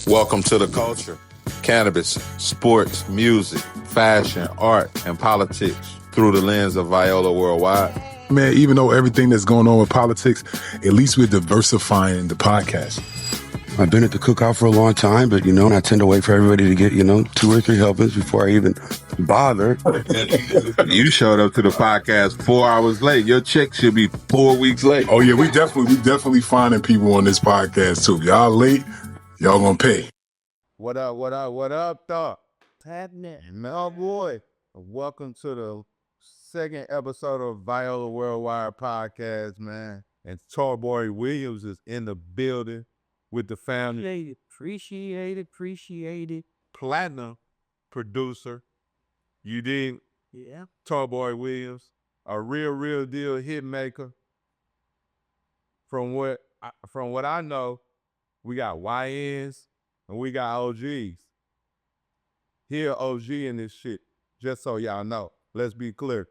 Welcome to the culture. Cannabis, sports, music, fashion, art, and politics through the lens of Viola Worldwide. Man, even though everything that's going on with politics, at least we're diversifying the podcast. I've been at the cookout for a long time, but, I tend to wait for everybody to get, 2 or 3 helpings before I even bother. You showed up to the podcast 4 hours late. Your check should be 4 weeks late. Oh, yeah, we definitely finding people on this podcast, too. Y'all late, y'all gonna pay. What up, dog? What's happening? No, boy. Welcome to the second episode of Viola Worldwide podcast, man. And Tarboy Williams is in the building with the family. Appreciate it. Platinum producer. You did? Yeah. Tarboy Williams, a real deal hit maker. From what I know, we got YNs and we got OGs. Here OG in this shit, just so y'all know. Let's be clear.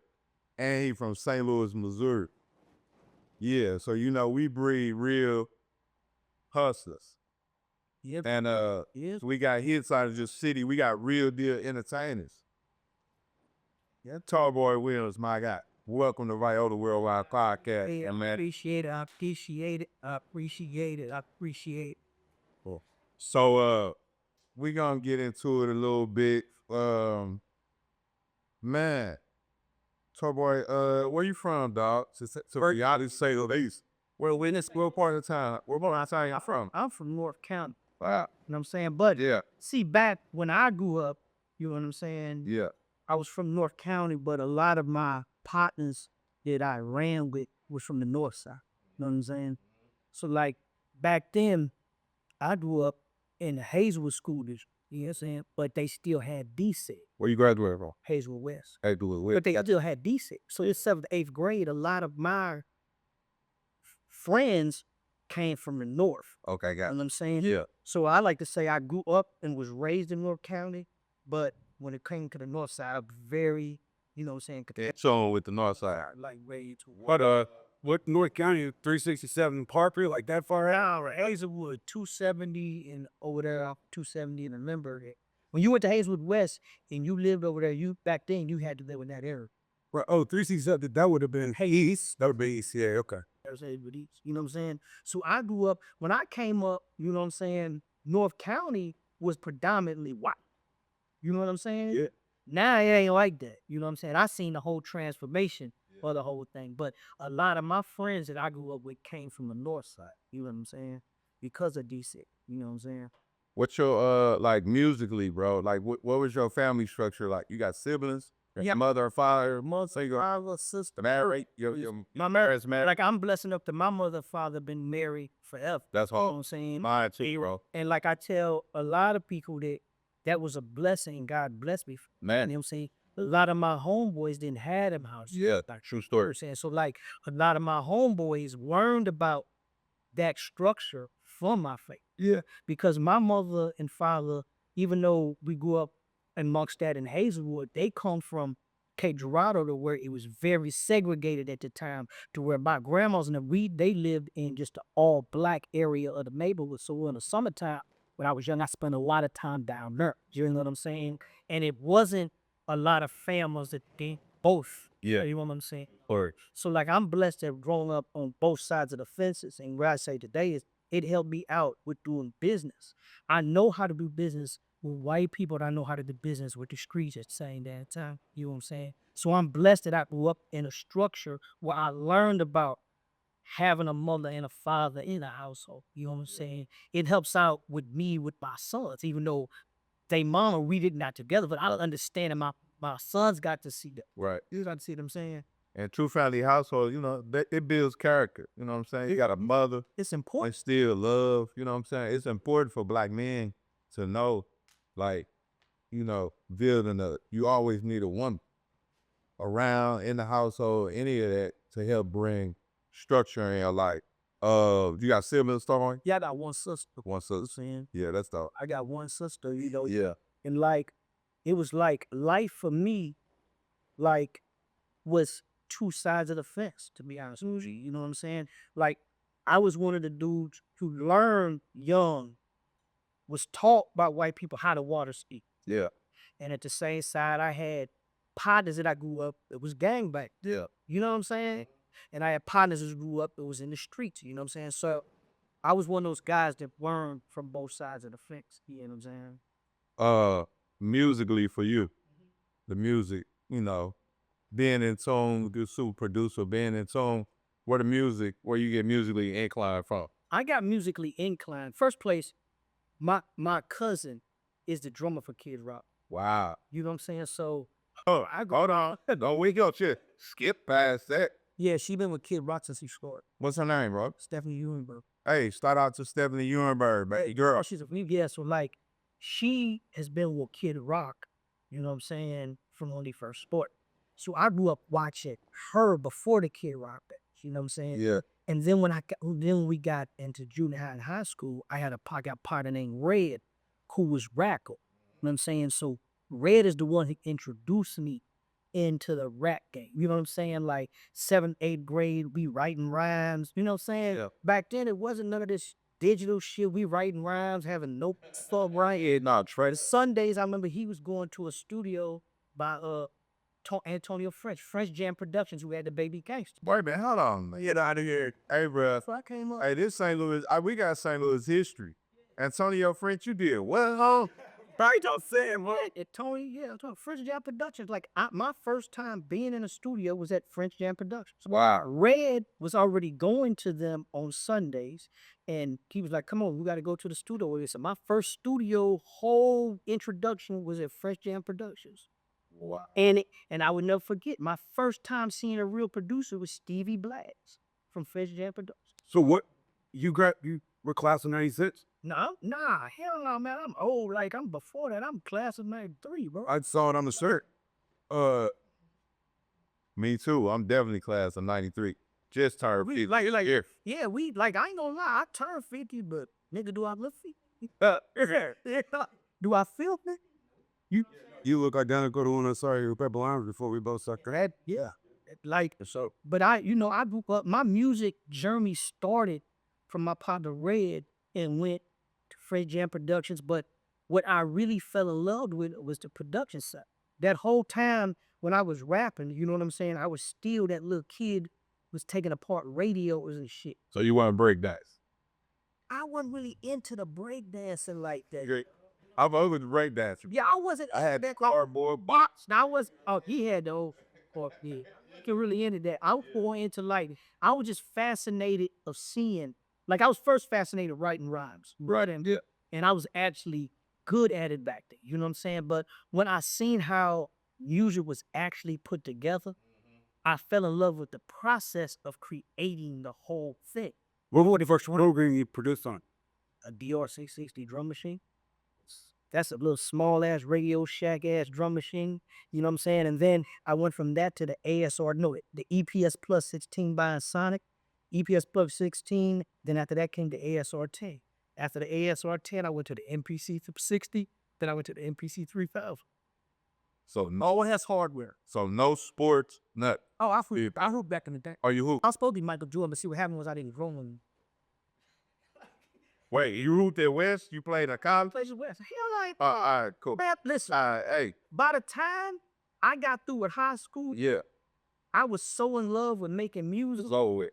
And he from St. Louis, Missouri. Yeah, so we breed real hustlers. Yep. And we got hits out of this city. We got real deal entertainers. Yeah, Tarboy Williams, my guy. Welcome to Viola Worldwide Podcast. Hey, I man. appreciate it. Cool. So we gonna get into it a little bit. Man, Tarboy, where you from, dog? So y'all just say the least. Well, we're in this What part of town? Where part of town y'all from? I'm from North County. Wow. You know what I'm saying? But Yeah. see, back when I grew up, you know what I'm saying? Yeah. I was from North County, but a lot of my partners that I ran with was from the North Side. You know what I'm saying? So like back then, I grew up in the Hazelwood school district. You know what I'm saying? But they still had D6, Where you graduated from? Hazelwood West. Hazelwood. But they still had D6. So in 7th, 8th grade, a lot of my friends came from the North. Okay, You know got what I'm saying? Yeah. So I like to say I grew up and was raised in North County, but when it came to the North Side, I'm very, you know what I'm saying? So with the North Side. Like way too. But what North County 367 Parkville, like that far out? Now, Hazelwood, 270 and over there, 270 and remember it. When you went to Hazelwood West and you lived over there, back then you had to live in that area. Right. Oh, 367, that would have been East. That would be East, yeah, okay. There's Hazelwood East, you know what I'm saying? So I grew up, when I came up, you know what I'm saying, North County was predominantly white. You know what I'm saying? Yeah. Now it ain't like that. You know what I'm saying? I seen the whole transformation of the whole thing. But a lot of my friends that I grew up with came from the North Side. You know what I'm saying? Because of DC. You know what I'm saying? What's your like musically, bro? Like what was your family structure like? You got siblings? Yeah. Mother or father? Mother, father, sister. Married? My marriage, man. Like I'm blessing up to my mother and father been married forever. That's You know what all. I'm saying? Mine too, bro. And like I tell a lot of people that was a blessing God blessed me. You know Man. what I'm saying? A lot of my homeboys didn't have them houses. Yeah, Like, true you know what story. I'm saying? So like a lot of my homeboys learned about that structure from my faith. Yeah. Because my mother and father, even though we grew up amongst that in Hazelwood, they come from Cape Girardeau to where it was very segregated at the time, to where my grandmas and they lived in just an all black area of the neighborhood. So in the summertime, when I was young, I spent a lot of time down there. You know what I'm saying? And it wasn't a lot of families that did both. Yeah. You know what I'm saying? Or So like I'm blessed to have grown up on both sides of the fences. And what I say today is it helped me out with doing business. I know how to do business with white people, and I know how to do business with the streets at the same damn time. You know what I'm saying? So I'm blessed that I grew up in a structure where I learned about having a mother and a father in a household. You know what I'm saying? It helps out with me with my sons, even though they mama, we did not together, but I understand that my sons got to see that. right. You got to see what I'm saying? And true family household, it builds character. You know what I'm saying? You got a mother, It's important. instill love. You know what I'm saying? It's important for black men to know, like, you always need a woman around in the household, any of that to help bring structure in your life. You got siblings, Stormy? Yeah, I got one sister. One You know what I'm sister. saying? Yeah, that's dope. I got one sister, you know. Yeah. And like, it was like life for me, like, was two sides of the fence, to be honest with you. You know what I'm saying? Like, I was one of the dudes who learned young was taught by white people how the water speak. Yeah. And at the same side, I had partners that I grew up, it was gangbang. Yeah. You know what I'm saying? And I had partners that grew up, it was in the streets. You know what I'm saying? So I was one of those guys that learned from both sides of the fence. You know what I'm saying? Musically for you, the music, you know, being in tune, good super producer, being in tune, where you get musically inclined from. I got musically inclined. First place, my cousin is the drummer for Kid Rock. Wow. You know what I'm saying? So Oh, hold on. Don't we go shit. Skip past that. yeah, she been with Kid Rock since he scored. What's her name, bro? Stephanie Euenberg. Hey, shout out to Stephanie Euenberg, baby girl. Oh, she's a yeah. So like, she has been with Kid Rock. You know what I'm saying? From when he first sport. So I grew up watching her before the Kid Rock days. You know what I'm saying? Yeah. And then when we got into junior high and high school, I got a partner named Red, who was Rackle. You know what I'm saying? So Red is the one who introduced me into the rap game. You know what I'm saying? Like 7th, 8th grade, we writing rhymes. You know what I'm saying? Yeah. Back then, it wasn't none of this digital shit. We writing rhymes, having no stuff, right? Yeah, nah, Trey. Sundays, I remember he was going to a studio by Antonio French Jam Productions, who had the Baby Gangster. Wait a minute, hold on. Man. Get out of here. Hey, bro. So I came up. Hey, this St. Louis, we got St. Louis history. Antonio French, you did well, huh? Right, don't say it, man. Tony, French Jam Productions. Like, my first time being in a studio was at French Jam Productions. Wow. Red was already going to them on Sundays, and he was like, come on, we got to go to the studio. So my first studio whole introduction was at French Jam Productions. Wow. And I would never forget, my first time seeing a real producer was Stevie Blacks from French Jam Productions. So what, you were class of 96? Nah, hell no, man. I'm old. Like, I'm before that. I'm class of 93, bro. I saw it on the shirt. Me too. I'm definitely class of 93. Just turned 50. Yeah, I ain't gonna lie. I turned 50, but nigga, do I look 50? Do I feel 50? You look identical to one I saw you with Lines before we both sucked your head. Yeah. Like, So but I grew up, my music journey started from my partner Red and went to Fred Jam Productions. But what I really fell in love with was the production side. That whole time when I was rapping, you know what I'm saying? I was still that little kid was taking apart radios and shit. So you want to break dance? I wasn't really into the breakdancing like that. Great. I'm over the break dancer. Yeah, I wasn't. I had that cardboard box. Now he had the old part, yeah. Get really into that. I was more into I was just fascinated of seeing, I was first fascinated writing rhymes. Right, and yeah. And I was actually good at it back then. You know what I'm saying? But when I seen how music was actually put together, I fell in love with the process of creating the whole thing. what was the first program you produced on? A DR 660 drum machine. That's a little small ass Radio Shack ass drum machine. You know what I'm saying? And then I went from that to the the EPS Plus 16 by Sonic. EPS Plus 16. Then after that came the ASR 10. After the ASR 10, I went to the MPC 60. Then I went to the MPC 3000. So no, it has hardware. So no sports, nothing. Oh, I hooped back in the day. Are you who? I was supposed to be Michael Jordan, but see what happened was I didn't grow on. Wait, you hooped at West? You played at college? Places West. Hell, like, All right, cool. man, listen. Hey, By the time I got through with high school, yeah. I was so in love with making music. It's over with.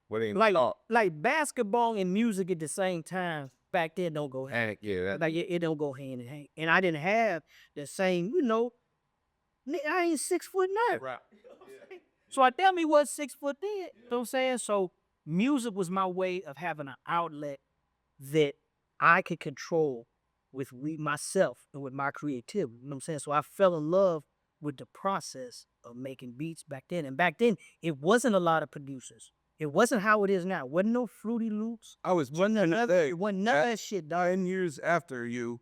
What ain't Like basketball and music at the same time. Back then, don't go hand. Yeah. It don't go hand in hand. And I didn't have the same, I ain't 6'9". Right. So I tell me what 6 foot then. You know what I'm saying? So music was my way of having an outlet that I could control with myself and with my creativity. You know what I'm saying? So I fell in love with the process of making beats back then. And back then, it wasn't a lot of producers. It wasn't how it is now. It wasn't no Fruity Loops. I was one that day. It wasn't none of that shit, dog. 9 years after you,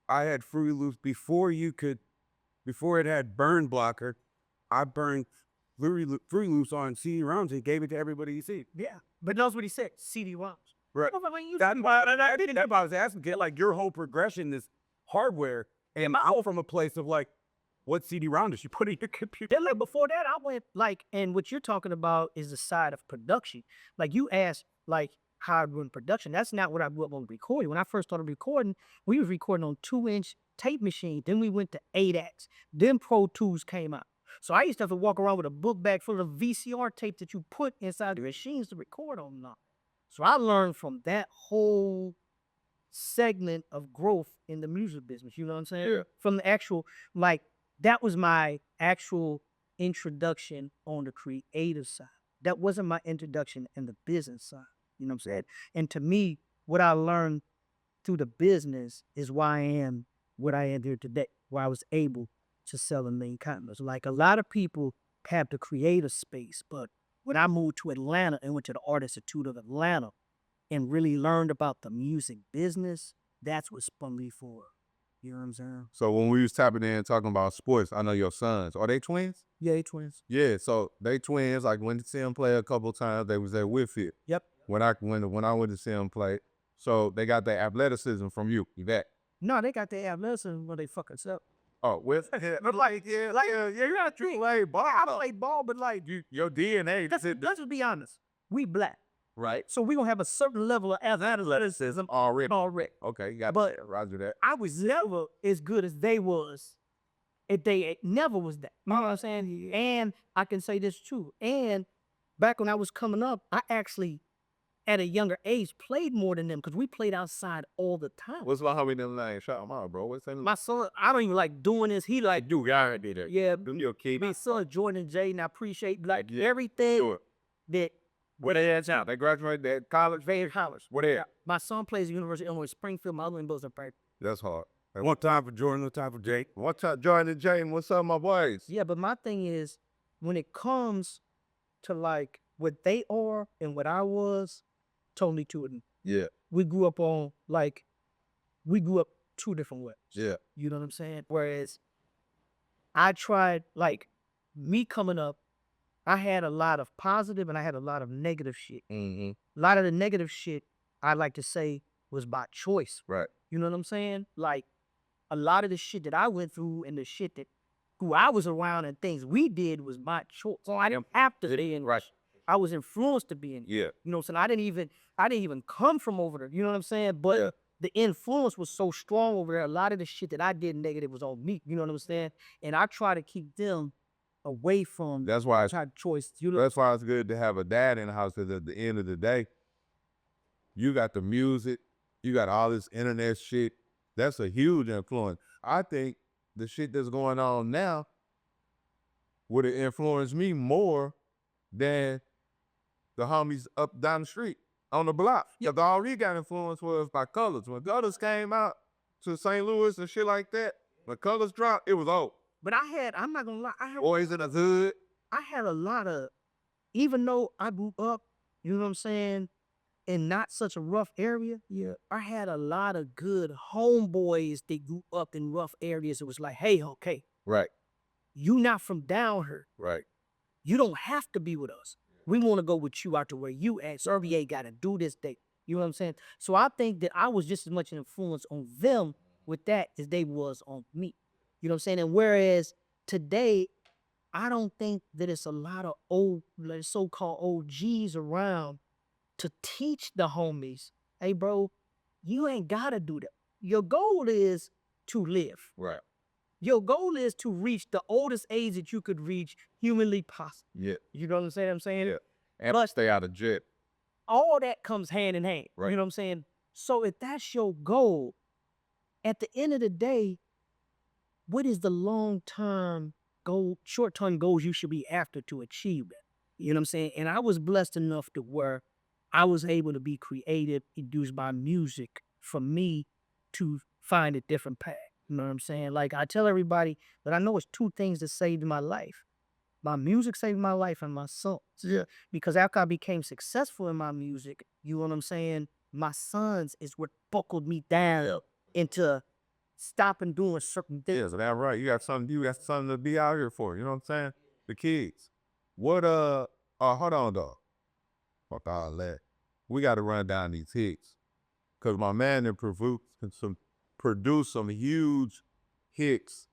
I had Fruity Loops before it had burn blocker. I burned Fruity Loops on CD-ROMs and gave it to everybody you see. Yeah. But knows what he said? CD-ROMs. Right. That's why I was asking, get your whole progression, this hardware, and out from a place of what CD-ROM does you put in your computer? Then before that, I went and what you're talking about is the side of production. Like you asked, how I run production. That's not what I grew up on recording. When I first started recording, we was recording on 2-inch tape machine. Then we went to 8X. Then Pro Tools came out. So I used to have to walk around with a book bag full of VCR tape that you put inside the machines to record on now. So I learned from that whole segment of growth in the music business. You know what I'm saying? Yeah. From the actual, like, that was my actual introduction on the creative side. That wasn't my introduction in the business side. You know what I'm saying? And to me, what I learned through the business is why I am what I am here today, where I was able to sell a million condoms. Like, a lot of people have the creative space, but when I moved to Atlanta and went to the Art Institute of Atlanta and really learned about the music business, that's what spun me forward. You know what I'm saying? So when we was tapping in talking about sports, I know your sons. Are they twins? Yeah, they twins. Yeah, so they twins. Like went to see them play a couple times. They was at Whitfield. Yep. When I went to see them play, so they got their athleticism from you. That. No, they got their athleticism when they fuck us up. Oh, with But like, yeah, you're not true. play ball. I play ball, but like, Your DNA. let's just be honest. We black, Right. so we gonna have a certain level of athleticism Already. already. Okay, you got But- Roger that. I was never as good as they was. It never was that. You know what I'm saying? And I can say this too. And back when I was coming up, I actually, at a younger age, played more than them because we played outside all the time. What's my homie them name? Shout them out, bro. What's that? My son, I don't even like doing this. He like, You gotta be there. yeah, Do your kid. my son Jordan J, and I appreciate like Yeah. everything Do it. that Where they at now? They graduated at college. Vader College. Where they at? My son plays at University of Illinois Springfield. My other one goes to Prairie. That's hard. One time for Jordan, one time for Jake. One time, Jordan and Jane, what's up, my boys? Yeah, but my thing is, when it comes to like what they are and what I was, totally two of them. Yeah, We grew up on like, we grew up two different ways. yeah. You know what I'm saying? Whereas I tried, like, me coming up, I had a lot of positive and I had a lot of negative shit. Mm-hmm. A lot of the negative shit, I like to say, was by choice. Right. You know what I'm saying? Like, a lot of the shit that I went through and the shit that who I was around and things we did was my choice. So I didn't have to be in. Right. I was influenced to be in. Yeah. You know what I'm saying? I didn't even come from over there. You know what I'm saying? But Yeah. the influence was so strong over there. A lot of the shit that I did negative was on me. You know what I'm saying? And I try to keep them away from That's why it's, that choice. You know, that's why it's good to have a dad in the house, because at the end of the day, you got the music, you got all this internet shit. That's a huge influence. I think the shit that's going on now would have influenced me more than the homies up down the street on the block. Yeah, the already got influence was by Colors. When Colors came out to St. Louis and shit like that, when Colors dropped, it was over. but I'm not gonna lie, Boys in the Hood. I had a lot of, even though I grew up, you know what I'm saying, in not such a rough area, yeah, I had a lot of good homeboys that grew up in rough areas. It was like, hey, okay, Right, you not from down here. right. You don't have to be with us. We want to go with you out to where you at. So RBA got to do this day. You know what I'm saying? So I think that I was just as much an influence on them with that as they was on me. You know what I'm saying? And whereas today, I don't think that it's a lot of old, like so-called OGs around to teach the homies, hey, bro, you ain't got to do that. Your goal is to live. Right. Your goal is to reach the oldest age that you could reach humanly possible. Yeah. You know what I'm saying? Yeah. And Plus- stay out of jet. All that comes hand in hand. Right. You know what I'm saying? So if that's your goal, at the end of the day, what is the long-term goal, short-term goals you should be after to achieve that? You know what I'm saying? And I was blessed enough to where I was able to be creative, induced by music for me to find a different path. You know what I'm saying? Like I tell everybody that I know it's two things that saved my life. My music saved my life and my songs. Yeah. Because after I became successful in my music, you know what I'm saying? My sons is what buckled me down into stopping doing certain things. Yeah, so that's right. You got something to be out here for. You know what I'm saying? The kids. What hold on dog. Fuck all that. We gotta run down these hits. Cause my man that produced some huge hits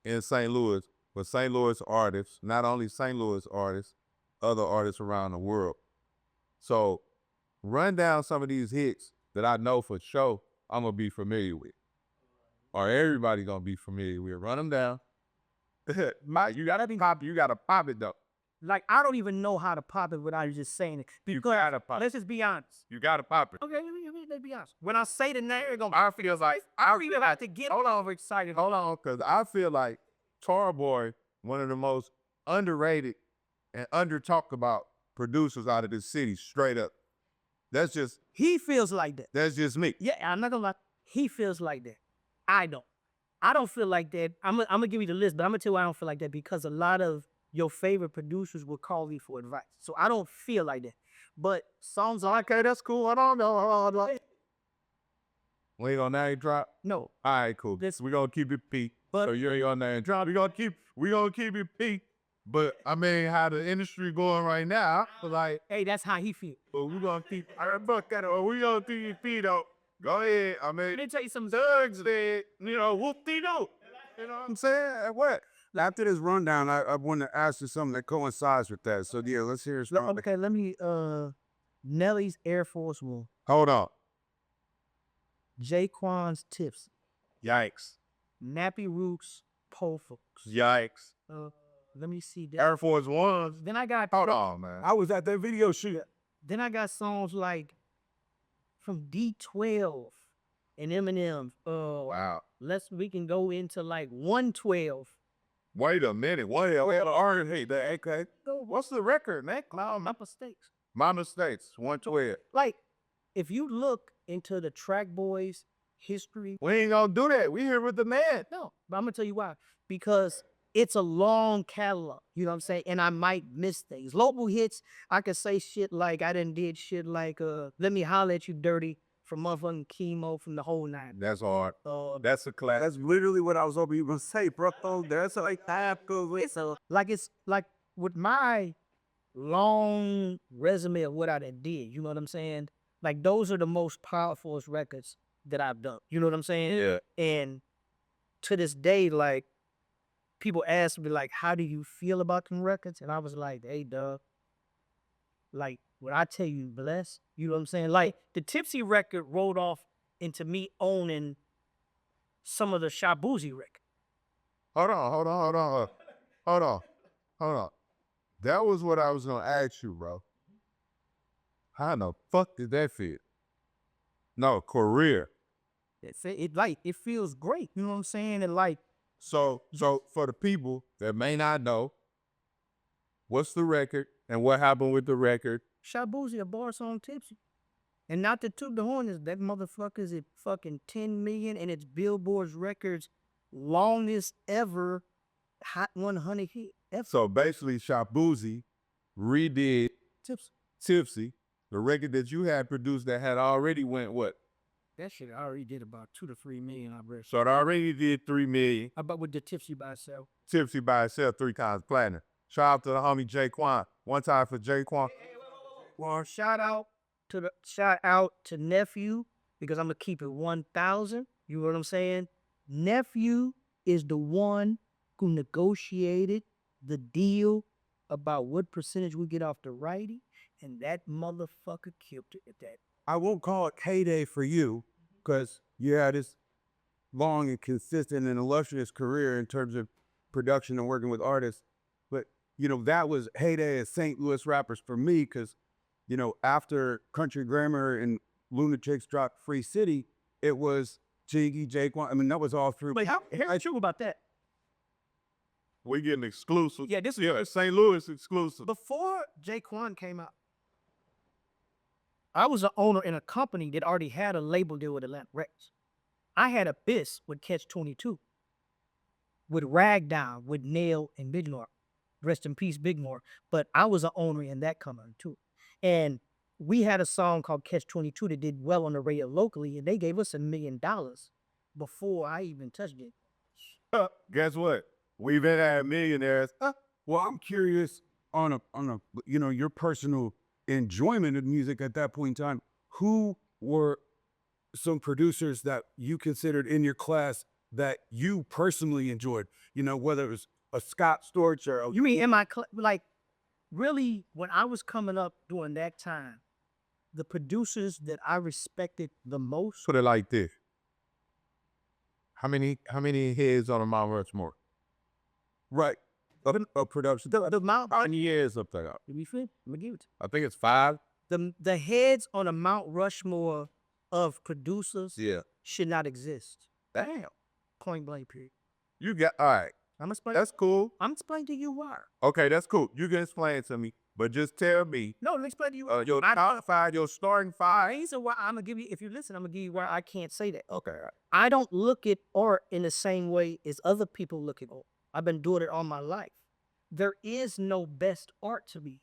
in St. Louis for St. Louis artists, not only St. Louis artists, other artists around the world. So run down some of these hits that I know for sure I'm gonna be familiar with, or everybody gonna be familiar with. Run them down. You gotta pop it though. Like, I don't even know how to pop it without just saying it. You gotta pop. Let's just be honest. You gotta pop it. Okay, let's be honest. When I say the name, it's gonna, I feel like I feel like to get overexcited. Hold on, because I feel like Tarboy, one of the most underrated and under talked about producers out of this city, straight up. That's just He feels like that. that's just me. Yeah, I'm not gonna lie. He feels like that. I don't. I don't feel like that. I'm gonna give you the list, but I'm gonna tell you why I don't feel like that, because a lot of your favorite producers will call me for advice. So I don't feel like that. But songs like, okay, that's cool. I don't know. We ain't gonna name drop. No. All right, cool. We gonna keep it peak. But So you ain't gonna name drop. We gonna keep it peak. But I mean, how the industry going right now? I feel like, hey, that's how he feels. but we gonna keep. I buck that. Or we gonna keep it peak though. Go ahead. I mean, Let me tell you something. thugs said, whoop-de-doo. You know what I'm saying? What? After this rundown, I want to ask you something that coincides with that. So yeah, let's hear it. Okay, let me Nelly's Air Force One. Hold on. Jkwon's Tipsy. Yikes. Nappy Roots Pole Folks. Yikes. Let me see that. Air Force Ones. Then I got Hold on, man. I was at that video shoot. Then I got songs like from D12 and Eminem. Wow. We can go into like 112. Wait a minute. Okay. What's the record, man? My mistakes. My mistakes. 112. Like, if you look into the Track Boys history, We ain't gonna do that. We here with the man. no, but I'm gonna tell you why. Because it's a long catalog, you know what I'm saying? And I might miss things. Local hits, I could say shit like I done did shit like Let Me Holler at You Dirty from motherfucking Chemo from the whole nine. That's hard. That's a class. That's literally what I was hoping you were gonna say, bro. That's like half good. So like it's like with my long resume of what I done did, you know what I'm saying? Like those are the most powerful records that I've done. You know what I'm saying? Yeah. And to this day, like people ask me like, how do you feel about them records? And I was like, hey dog, like when I tell you blessed, you know what I'm saying? Like the Tipsy record rolled off into me owning some of the Shabuzi record. Hold on. That was what I was gonna ask you, bro. How in the fuck did that feel? No, career. It feels great. You know what I'm saying? And like, So for the people that may not know, what's the record and what happened with the record? Shabuzi, a bar song Tipsy. And not to toot the horn, is that motherfucker's at fucking 10 million and it's Billboard's records longest ever Hot 100 hit ever. So basically, Shabuzi redid Tipsy, the record that you had produced that had already went what? That shit already did about 2 to 3 million, I bet. So it already did 3 million. How about with the Tipsy by itself? Tipsy by itself 3 times platinum. Shout out to the homie jkwon. One time for jkwon. Well, shout out to Nephew, because I'm gonna keep it 1,000. You know what I'm saying? Nephew is the one who negotiated the deal about what percentage we get off the righty, and that motherfucker killed it at that. I won't call it heyday for you because you had this long and consistent and illustrious career in terms of production and working with artists. But, that was heyday as St. Louis rappers for me because, after Country Grammar and Lunatics dropped Free City, it was Jiggy, jkwon. I mean, that was all through. Wait, here's true about that. We getting exclusive. Yeah, this Yeah, St. Louis exclusive. before jkwon came out, I was an owner in a company that already had a label deal with Atlantic Records. I had a biz with Catch 22, with Ragdown, with Nail and Bigmore. Rest in peace, Bigmore. But I was an owner in that company too. And we had a song called Catch 22 that did well on the radio locally, and they gave us $1 million before I even touched it. Guess what? We've been at millionaires. Well, I'm curious on a your personal enjoyment of music at that point in time. Who were some producers that you considered in your class that you personally enjoyed? Whether it was a Scott Storch You mean in my like really when I was coming up during that time, the producers that I respected the most. Put it like this. How many heads on a Mount Rushmore? Right. Of production. The Mount. How many years up there? You feel? Let me give it to I think it's 5. the heads on a Mount Rushmore of producers. Yeah. Should not exist. Damn. Point blank. Period. You got all right. I'm explaining. That's cool. I'm explaining to you why. Okay, that's cool. You can explain to me, but just tell me No, let me explain to you. your top 5, your starting 5. Reason why I'm gonna give you, if you listen, I'm gonna give you why I can't say that. Okay. All right. I don't look at art in the same way as other people look at art. I've been doing it all my life. There is no best art to me.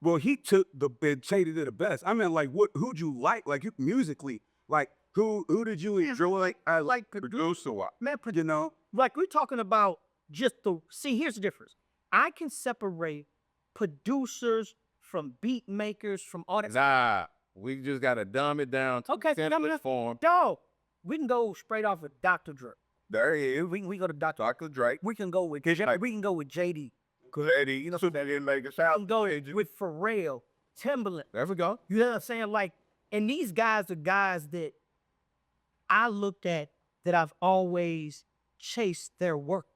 Well, he took and shaded it the best. I mean, like, who'd you like? Like, you musically, like, who did you enjoy? I like Producer wise. man, You know? like we're talking about just see, here's the difference. I can separate producers from beat makers from artists. Nah, we just gotta dumb it down to Okay, simplest form. Dog, we can go straight off with Dr. Dre. There he is. We go to Dr. Dr. Drake. We can go with JD. Eddie, you know, so that didn't make a We sound. can go with Pharrell, Timbaland. There we go. You know what I'm saying? Like, and these guys are guys that I looked at that I've always chased their work.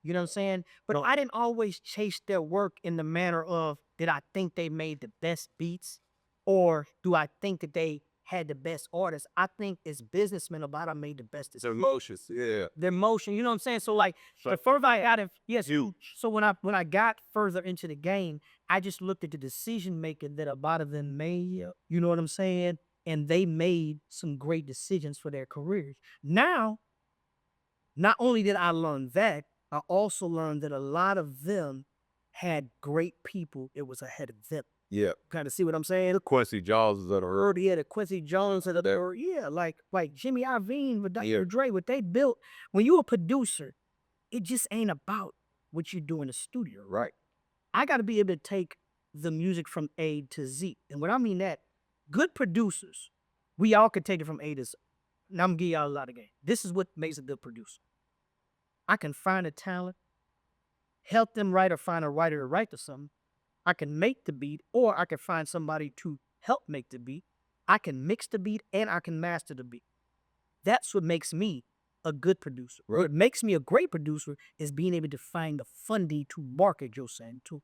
You know what I'm saying? But I didn't always chase their work in the manner of, did I think they made the best beats? Or do I think that they had the best artists? I think as businessmen, a lot of them made the best It's decisions. emotions. Yeah. Their motion, you know what I'm saying? So like, the further I got, yes. Huge. So when I got further into the game, I just looked at the decision making that a lot of them made. You know what I'm saying? And they made some great decisions for their careers. Now, not only did I learn that, I also learned that a lot of them had great people that was ahead of them. Yeah. Kind of see what I'm saying? Quincy Jaws is at a Heard he had a Quincy Jones at a, yeah, like Jimmy Iovine with Dr. Dre, what they built. When you a producer, it just ain't about what you do in the studio. right. I got to be able to take the music from A to Z. And when I mean that, good producers, we all could take it from A to Z. Now I'm gonna give y'all a lot of game. This is what makes a good producer. I can find a talent, help them write or find a writer to write to something. I can make the beat, or I can find somebody to help make the beat. I can mix the beat and I can master the beat. That's what makes me a good producer. Right. What makes me a great producer is being able to find the funding to market your saying too.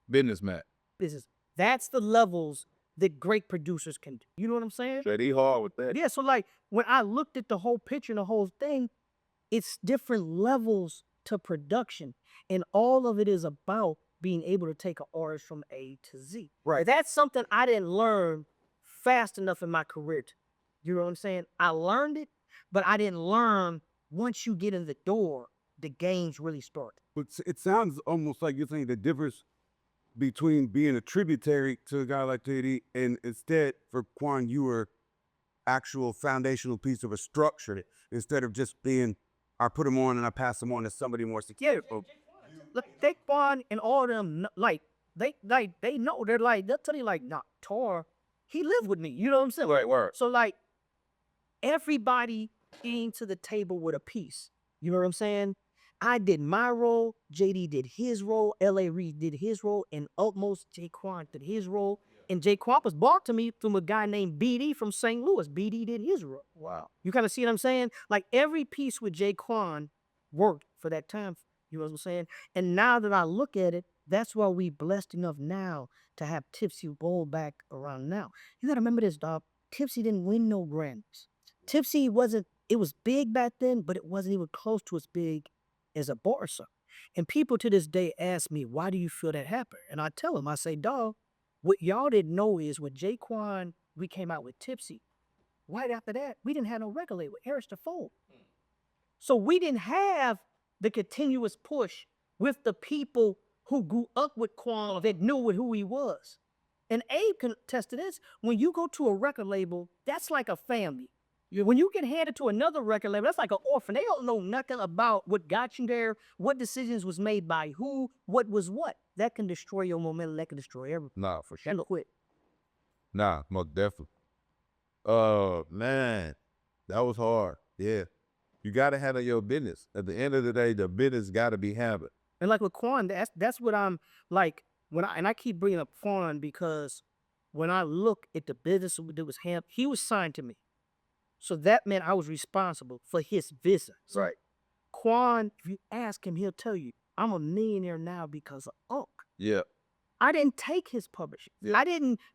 Businessman. Business. That's the levels that great producers can do. You know what I'm saying? He hard with that. Yeah, so like when I looked at the whole picture and the whole thing, it's different levels to production. And all of it is about being able to take an artist from A to Z. Right. That's something I didn't learn fast enough in my career. You know what I'm saying? I learned it, but I didn't learn once you get in the door, the games really start. But it sounds almost like you're saying the difference between being a tributary to a guy like Diddy and instead for Quan, you were actual foundational piece of a structure instead of just being, I put them on and I pass them on to somebody more secure. Look, Daquan and all of them, like, they know. They're like, they'll tell you, like, nah, Tor, he lived with me. You know what I'm saying? Right, word. So, like, everybody came to the table with a piece. You know what I'm saying? I did my role, JD did his role, L.A. Reid did his role, and utmost jkwon did his role. And jkwon was brought to me from a guy named BD from St. Louis. BD did his role. Wow. You kind of see what I'm saying? Like every piece with jkwon worked for that time. You know what I'm saying? And now that I look at it, that's why we blessed enough now to have Tipsy roll back around now. You got to remember this, dog. Tipsy didn't win no Grammys. Tipsy wasn't, it was big back then, but it wasn't even close to as big as a bar song. And people to this day ask me, why do you feel that happened? And I tell them, I say, dog, what y'all didn't know is when jkwon, we came out with Tipsy, right after that, we didn't have no record label, Harris the Fold. So we didn't have the continuous push with the people who grew up with Quan that knew who he was. And Abe can attest to this. When you go to a record label, that's like a family. When you get handed to another record label, that's like an orphan. They don't know nothing about what got you there, what decisions was made by who, what was what. That can destroy your momentum. That can destroy everything. Nah, for sure. That'll quit. Nah, most definitely. Man, that was hard. Yeah. You got to handle your business. At the end of the day, the business got to be handled. And like with Quan, that's what I'm like, I keep bringing up Quan because when I look at the business that was him, he was signed to me. So that meant I was responsible for his business. Right. Quan, if you ask him, he'll tell you, I'm a millionaire now because of Unc. Yeah. I didn't take his publishing. Yeah.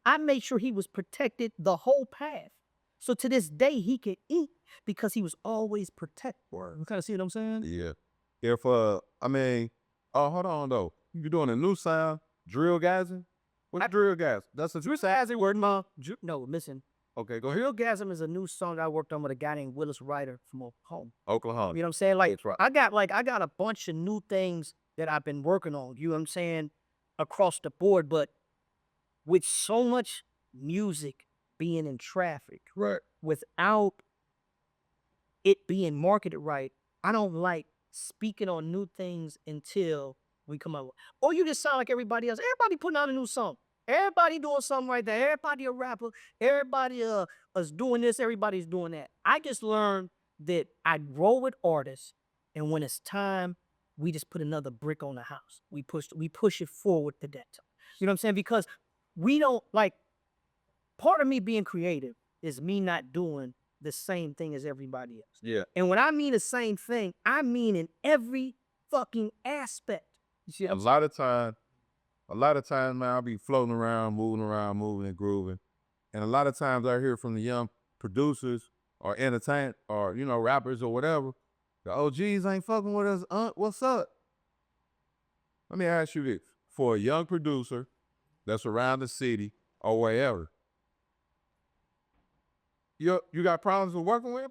I made sure he was protected the whole path. So to this day, he could eat because he was always protected. You kind of see what I'm saying? Yeah. If I mean, oh, hold on though. You doing a new sound, drill gasm? What's drill gas? That's a Drill Gasm word, ma. No, listen. Okay, go ahead. Drill Gasm is a new song I worked on with a guy named Willis Ryder from Oklahoma. Oklahoma. You know what I'm saying? Like, That's right. I got a bunch of new things that I've been working on, you know what I'm saying, across the board, but with so much music being in traffic, Right. without it being marketed right, I don't like speaking on new things until we come out. Or you just sound like everybody else. Everybody putting out a new song. Everybody doing something right there. Everybody a rapper. Everybody is doing this. Everybody's doing that. I just learned that I roll with artists, and when it's time, we just put another brick on the house. We push it forward to that time. You know what I'm saying? Because we don't like. Part of me being creative is me not doing the same thing as everybody else. Yeah. And when I mean the same thing, I mean in every fucking aspect. You see what A I'm saying? lot of times, man, I'll be floating around, moving and grooving. And a lot of times I hear from the young producers or entertain or, you know, rappers or whatever, the OGs ain't fucking with us. What's up? Let me ask you this. For a young producer that's around the city or wherever, you got problems with working with?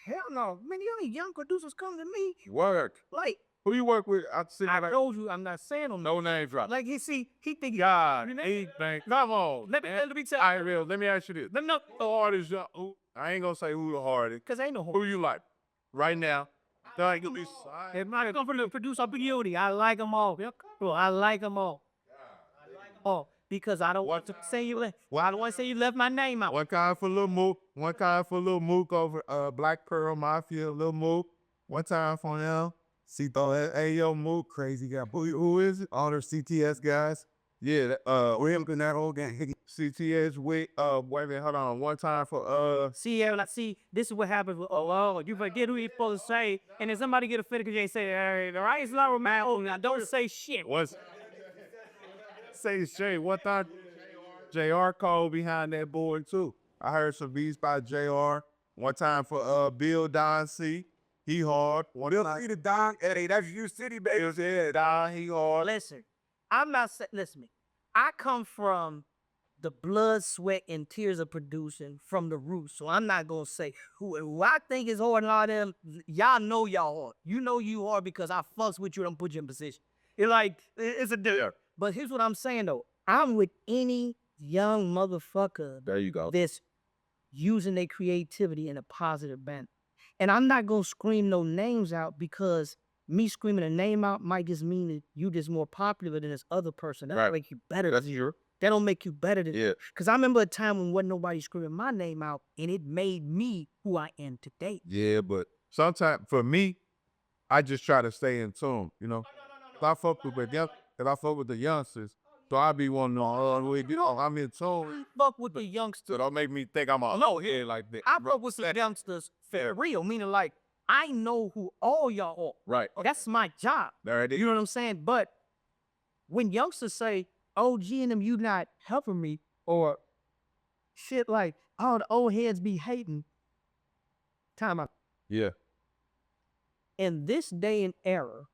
Hell no. Man, the only young producers come to me. Work. Like, Who you work with? I told you, I'm not saying them. no name drop. Like, he think, God, You know? anything. Come on. let me tell All right, real. Let me ask you this. Let me know. The hardest, I ain't gonna say who the hardest. Because ain't no Who whole. you like right now? That ain't gonna be If I come from the producer beauty, I like them all. Bro, I like them all. Oh, because I don't want to say you left. Well, I don't want to say you left my name out. One kind for Lil Mook. One kind for Lil Mook over Black Pearl Mafia. Lil Mook. One time for them. Hey yo Mook, crazy guy. Who is it? All their CTS guys. Yeah, Williams and that whole gang. CTS with wait a minute, hold on. One time for See, this is what happens with, you forget who you're supposed to say, and then somebody get offended because they say, hey, the right is not with my own. Now, don't say shit. what's say Shay, what time JR Cole behind that board too. I heard some beats by JR. One time for Bill Don C. He hard. Bill C the Don. Hey, that's you city, baby. Yeah, Don, he hard. Listen, I'm not saying, listen to me. I come from the blood, sweat, and tears of producing from the roots. So I'm not going to say who I think is hard and all them. Y'all know y'all hard. You know you hard because I fucks with you and put you in position. It's a deal. But here's what I'm saying, though. I'm with any young motherfucker There you go. that's using their creativity in a positive manner. And I'm not going to scream no names out because me screaming a name out might just mean that you just more popular than this other person. That don't Right. make you better. That's your. That don't make you better than. Yeah. Because I remember a time when wasn't nobody screaming my name out, and it made me who I am today. Yeah, but sometimes for me, I just try to stay in tune, you know. If I fuck with the youngsters, so I be wanting to, I'm in tune. Fuck with the youngsters. So don't make me think I'm a low head like that. I fuck with the youngsters for real, meaning like I know who all y'all are. Right. That's my job. There it is. You know what I'm saying? But when youngsters say, OG and them, you not helping me, or shit like, oh, the old heads be hating. Time out. Yeah. In this day and era,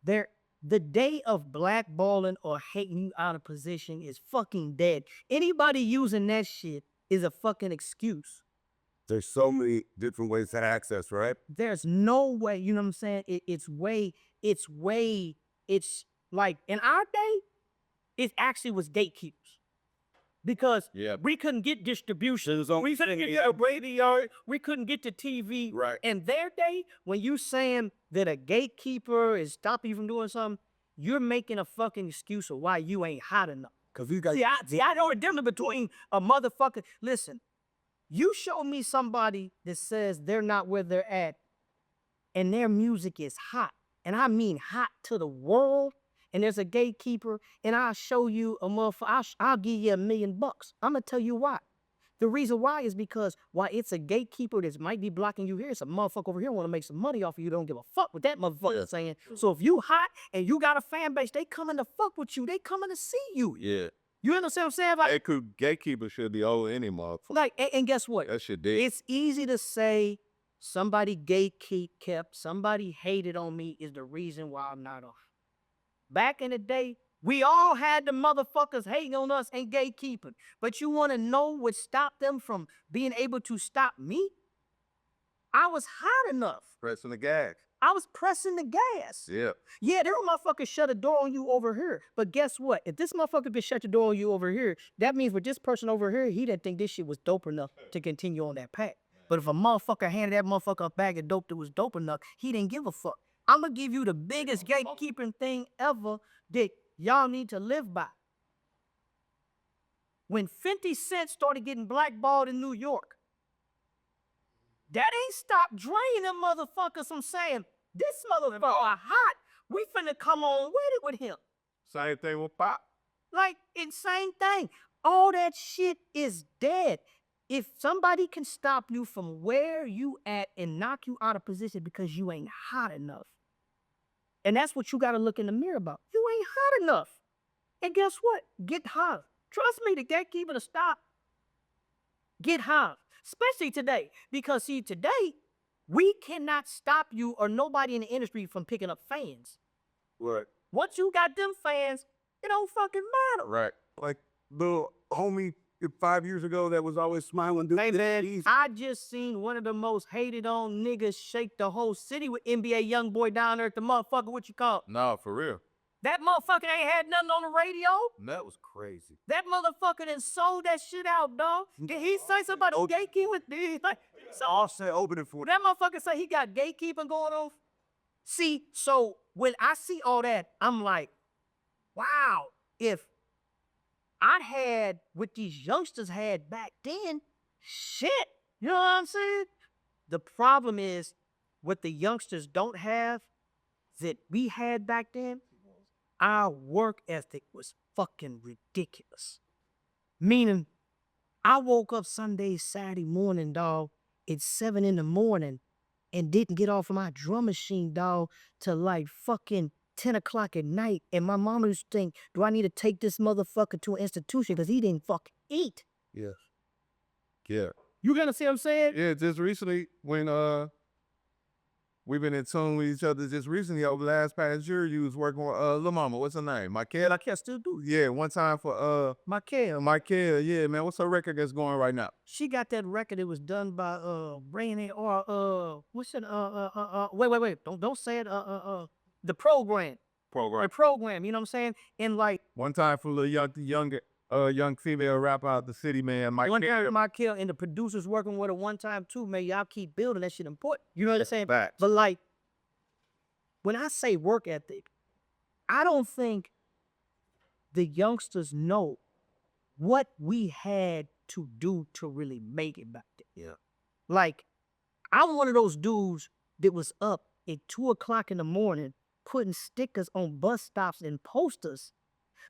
the day of blackballing or hating you out of position is fucking dead. Anybody using that shit is a fucking excuse. There's so many different ways to access, right? There's no way, you know what I'm saying? It's like in our day, it actually was gatekeepers. Because Yeah. we couldn't get distribution. We couldn't get radio. We couldn't get to TV. Right. In their day, when you saying that a gatekeeper is stopping you from doing something, you're making a fucking excuse of why you ain't hot enough. Because we got. See, I know a difference between a motherfucker. Listen, you show me somebody that says they're not where they're at and their music is hot, and I mean hot to the world, and there's a gatekeeper, and I'll show you a motherfucker, I'll give you $1 million. I'm gonna tell you why. The reason why is because while it's a gatekeeper that might be blocking you here, it's a motherfucker over here want to make some money off of you. Don't give a fuck what that motherfucker saying. So if you hot and you got a fan base, they coming to fuck with you. They coming to see you. Yeah. You understand what I'm saying? Like, Gatekeeper should be over any motherfucker. like, and guess what? That shit dead. It's easy to say somebody kept, somebody hated on me is the reason why I'm not on. Back in the day, we all had the motherfuckers hating on us and gatekeeping. But you want to know what stopped them from being able to stop me? I was hot enough. Pressing the gas. I was pressing the gas. Yeah. Yeah, there were motherfuckers shut a door on you over here. But guess what? If this motherfucker could shut the door on you over here, that means with this person over here, he didn't think this shit was dope enough to continue on that path. But if a motherfucker handed that motherfucker a bag of dope that was dope enough, he didn't give a fuck. I'm going to give you the biggest gatekeeping thing ever that y'all need to live by. When 50 Cent started getting blackballed in New York, that ain't stopped draining them motherfuckers from saying, this motherfucker hot, we finna come on with it with him. Same thing with Pop. Like, insane thing. All that shit is dead. If somebody can stop you from where you at and knock you out of position because you ain't hot enough, and that's what you got to look in the mirror about. You ain't hot enough. And guess what? Get high. Trust me, the gatekeeper to stop. Get high. Especially today. Because see, today, we cannot stop you or nobody in the industry from picking up fans. Right. Once you got them fans, it don't fucking matter. Right. Like little homie 5 years ago that was always smiling. Dude, I just seen one of the most hated on niggas shake the whole city with NBA YoungBoy down there at the motherfucker, what you call it? No, for real. That motherfucker ain't had nothing on the radio. That was crazy. That motherfucker done sold that shit out, dog. Did he say something about gatekeeping? So Offset opening for that motherfucker say he got gatekeeping going on. See, so when I see all that, I'm like, wow, if I had what these youngsters had back then, shit. You know what I'm saying? The problem is what the youngsters don't have that we had back then, our work ethic was fucking ridiculous. Meaning, I woke up Sunday, Saturday morning, dog, at 7 in the morning and didn't get off of my drum machine, dog, till like fucking 10 o'clock at night. And my mama used to think, do I need to take this motherfucker to an institution because he didn't fucking eat? Yeah. Yeah. You gonna see what I'm saying? Yeah, just recently when we've been in tune with each other just recently over the last past year, you was working with Lil Mama. What's her name? Michael? I can still do. Yeah, one time for Michael. yeah, man. What's her record that's going right now? She got that record that was done by Brain or what's it? Wait. Don't say it. The program. Program. The program, you know what I'm saying? And like One time for the young female rapper out the city, man. one time Michael and the producers working with her one time too, man. Y'all keep building that shit important. You know what I'm saying? Facts. But like when I say work ethic, I don't think the youngsters know what we had to do to really make it back then. Yeah. Like, I'm one of those dudes that was up at 2 o'clock in the morning putting stickers on bus stops and posters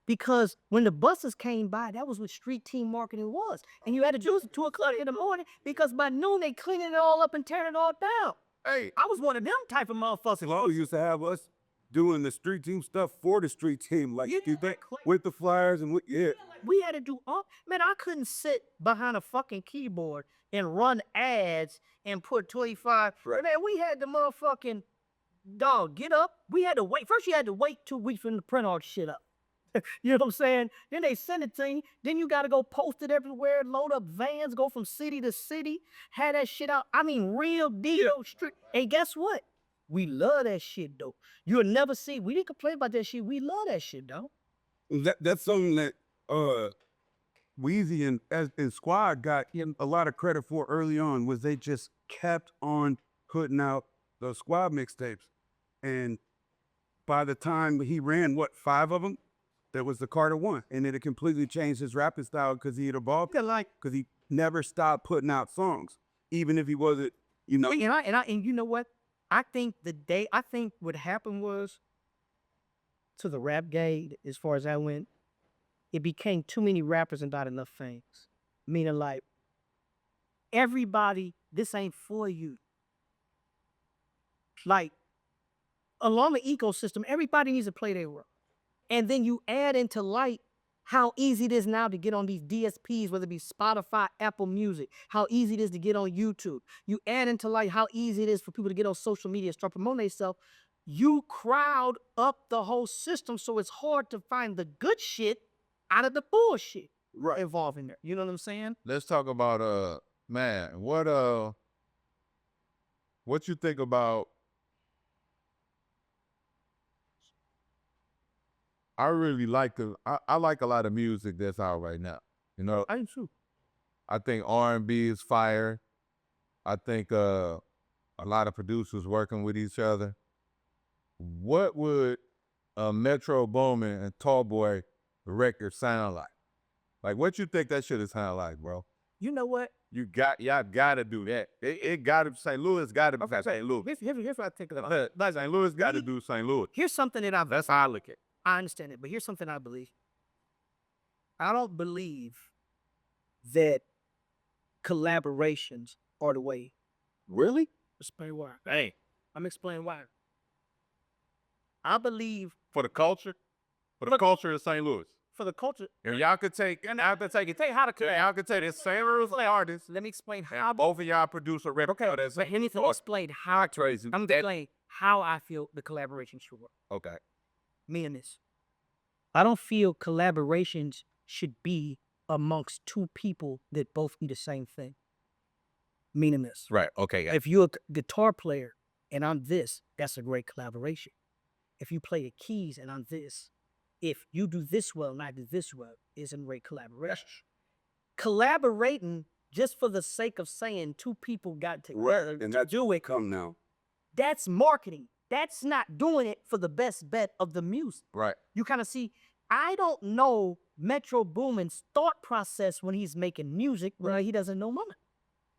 because when the buses came by, that was what street team marketing was. And you had to do it at 2 o'clock in the morning because by noon they cleaning it all up and tearing it all down. Hey, I was one of them type of motherfuckers. Viola used to have us doing the street team stuff for the street team, like Yeah, you think, with the flyers and We had to do all, man, I couldn't sit behind a fucking keyboard and run ads and put 25. Right. Man, we had the motherfucking dog get up. We had to wait. First, you had to wait 2 weeks for them to print all the shit up. You know what I'm saying? Then they send it to you. Then you got to go post it everywhere, load up vans, go from city to city, have that shit out. I mean, real deal. Street. And guess what? We love that shit, though. You'll never see. We didn't complain about that shit. We love that shit, though. that's something that Weezy and Squad got a lot of credit for early on, was they just kept on putting out the Squad mixtapes. And by the time he ran, 5 of them, there was the Carter One. And then it completely changed his rapping style because he had evolved. Because he never stopped putting out songs, even if he wasn't, you know. And you know what? I think what happened was to the rap game, as far as that went, it became too many rappers and not enough fans. Meaning like, everybody, this ain't for you. Like, along the ecosystem, everybody needs to play their role. And then you add into light how easy it is now to get on these DSPs, whether it be Spotify, Apple Music, how easy it is to get on YouTube. You add into light how easy it is for people to get on social media and start promoting themselves. You crowd up the whole system, so it's hard to find the good shit out of the bullshit involved in there. You know what I'm saying? Let's talk about man, what you think about? I really like I like a lot of music that's out right now. You know, I do too. I think R&B is fire. I think a lot of producers working with each other. What would a Metro Boomin and Tarboy record sound like? Like, what you think that should sound like, bro? You know what? Y'all gotta do that. It gotta St. Louis gotta be St. Louis. Here's what I think about it. St. Louis gotta do St. Louis. Here's something that That's how I look at it. I understand it, but here's something I believe. I don't believe that collaborations are the way. Really? Explain why. Hey, I'm explaining why. I believe for the culture? For the culture of St. Louis. for the culture. If y'all could take, and y'all could take it, y'all could take this St. Louis artist. Let me explain And how. both of y'all produce a record. Okay, That's but let me explain how. crazy. I'm gonna explain how I feel the collaboration should work. Okay. Me and this. I don't feel collaborations should be amongst two people that both do the same thing. Meaning this. Right. Okay. If you're a guitar player and I'm this, that's a great collaboration. If you play the keys and I'm this, if you do this well and I do this well, isn't a great collaboration. Collaborating just for the sake of saying two people got together And to that's do it, come now. that's marketing. That's not doing it for the best bet of the music. Right. You kind of see, I don't know Metro Boomin's thought process when he's making music, right? He doesn't know mine.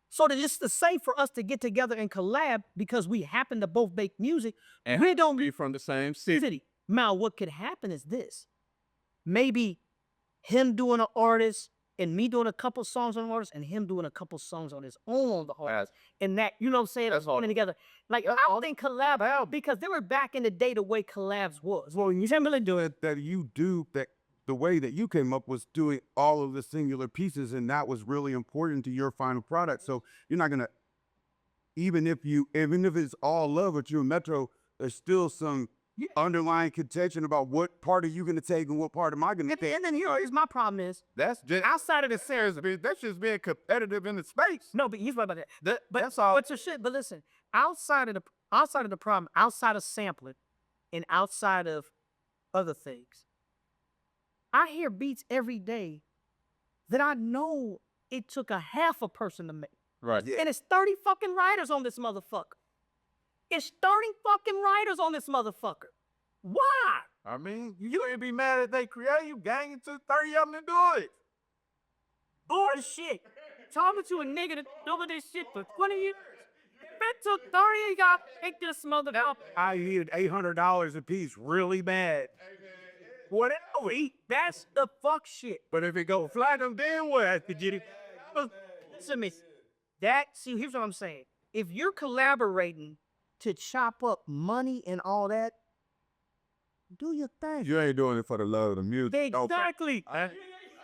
So to just to say for us to get together and collab because we happen to both make music, And we don't be from the same city. city. Now, what could happen is this. Maybe him doing an artist and me doing a couple songs on an artist and him doing a couple songs on his own on the artist. And that, you know what I'm saying? That's all. Putting together. Like, I don't think collab, because they were back in the day the way collabs was. Well, you can't really do it that you do that. The way that you came up was doing all of the singular pieces, and that was really important to your final product. So you're not gonna, even if it's all love with you and Metro, there's still some underlying contention about what part are you gonna take and what part am I gonna take. And then here's my problem is, That's just outside of the series. That's just being competitive in the space. no, but he's right about that. But that's all. But your shit. But listen, outside of the problem, outside of sampling, and outside of other things, I hear beats every day that I know it took a half a person to make. Right. And it's 30 fucking writers on this motherfucker. It's 30 fucking writers on this motherfucker. Why? I mean, you ain't be mad if they create you. Gang into 30 of them to do it. Bullshit. Talking to a nigga that doing this shit for 20 years. If it took 30 of y'all to make this motherfucker. I needed $800 a piece, really bad. Whatever. That's the fuck shit. But if it go platinum, then what? Listen to me. See, here's what I'm saying. If you're collaborating to chop up money and all that, do your thing. You ain't doing it for the love of the music. Exactly.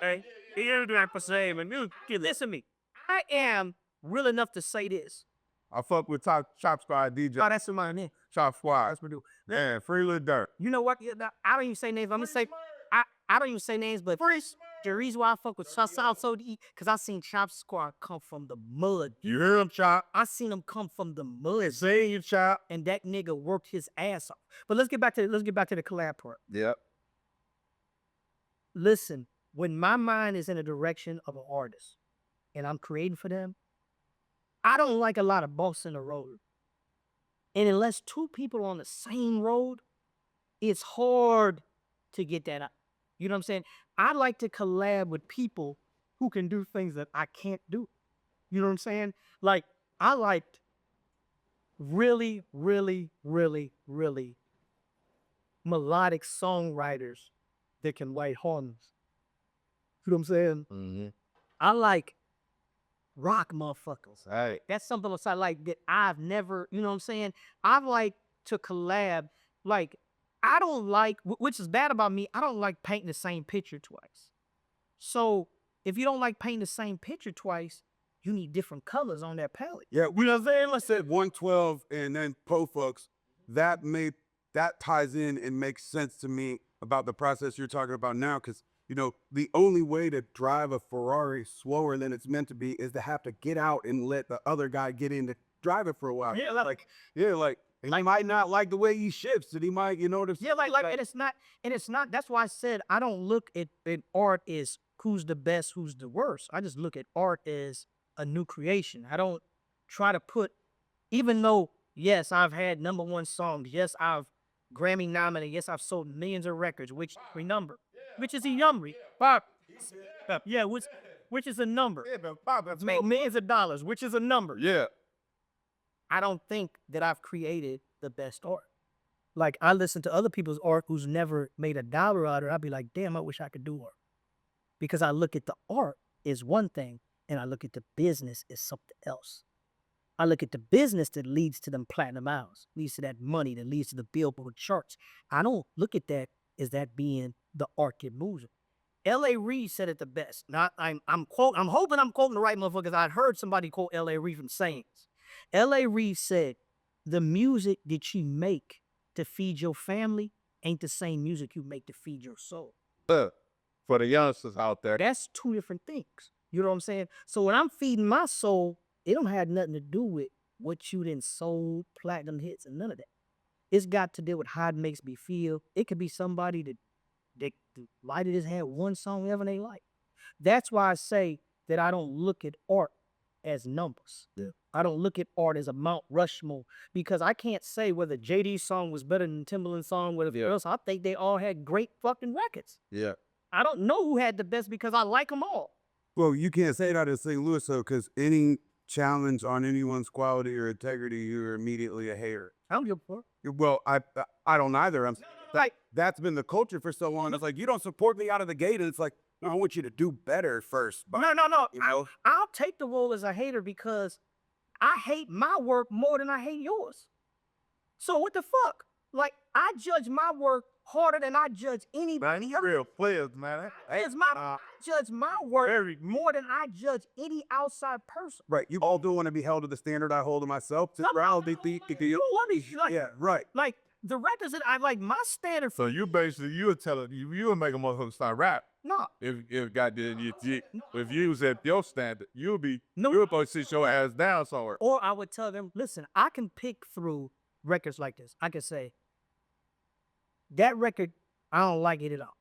Hey, you're doing it for saving music. Listen to me. I am real enough to say this. I fuck with Chop Squad DJ. Oh, that's my name. Chop Squad. That's what do. Man, free little dirt. You know what? I don't even say names. I'm gonna say I don't even say names, but the reason why I fuck with Chop South so deep, because I seen Chop Squad come from the mud. You hear him, Chop? I seen him come from the mud. See you, Chop. And that nigga worked his ass off. But let's get back to the collab part. Yep. Listen, when my mind is in a direction of an artist and I'm creating for them, I don't like a lot of bumps in the road. And unless two people are on the same road, it's hard to get that out. You know what I'm saying? I like to collab with people who can do things that I can't do. You know what I'm saying? Like, I liked really, really, really, really melodic songwriters that can write harmonies. You know what I'm saying? Mm-hmm. I like rock motherfuckers. Right. That's something else I like that I've never, you know what I'm saying? I like to collab. Like, I don't like, which is bad about me, I don't like painting the same picture twice. So if you don't like painting the same picture twice, you need different colors on that palette. Yeah, you know what I'm saying? Let's say 112 and then Po Folks. That ties in and makes sense to me about the process you're talking about now, because you know, the only way to drive a Ferrari slower than it's meant to be is to have to get out and let the other guy get in to drive it for a while. Yeah, like he might not like the way he shifts, and he might, you know, yeah, and it's not. That's why I said I don't look at art as who's the best, who's the worst. I just look at art as a new creation. I don't try to put, even though yes, I've had #1 songs. Yes, I've Grammy-nominated. Yes, I've sold millions of records, which is a number. Bob. Yeah, which is a number. Yeah, but Bob, that's Make millions of dollars, which is a number. Yeah. I don't think that I've created the best art. Like, I listen to other people's art who's never made a dollar out of it. I'll be like, damn, I wish I could do art. Because I look at the art as one thing, and I look at the business as something else. I look at the business that leads to them platinum albums, leads to that money, that leads to the Billboard charts. I don't look at that as that being the art that moves it. L.A. Reid said it the best. Now, I'm hoping I'm quoting the right motherfucker, because I heard somebody quote L.A. Reid from sayings. L.A. Reid said, the music that you make to feed your family ain't the same music you make to feed your soul. Look, for the youngsters out there, That's two different things. You know what I'm saying? So when I'm feeding my soul, it don't have nothing to do with what you done sold, platinum hits, and none of that. It's got to do with how it makes me feel. It could be somebody that lighted his had one song ever they like. That's why I say that I don't look at art as numbers. Yeah. I don't look at art as a Mount Rushmore, because I can't say whether JD's song was better than Timbaland's song, whatever else. I think they all had great fucking records. yeah. I don't know who had the best because I like them all. Well, you can't say that in St. Louis, though, because any challenge on anyone's quality or integrity, you're immediately a hater. I don't give a fuck. Well, I don't either. Like, That's been the culture for so long. It's like, you don't support me out of the gate, and it's like, no, I want you to do better first. But, no. you know? I'll take the role as a hater because I hate my work more than I hate yours. So what the fuck? Like, I judge my work harder than I judge anybody Man, else. real players, man. I judge my work more than I judge any outside person. Right. You all do want to be held to the standard I hold to myself. You don't want me. Like, Yeah, right. like the records that I like, my standard. So you basically, you would tell it, you would make a motherfucker start rap. No, If goddamn if you was at your standard, you would No. probably sit your ass down somewhere. or I would tell them, listen, I can pick through records like this. I can say, that record, I don't like it at all.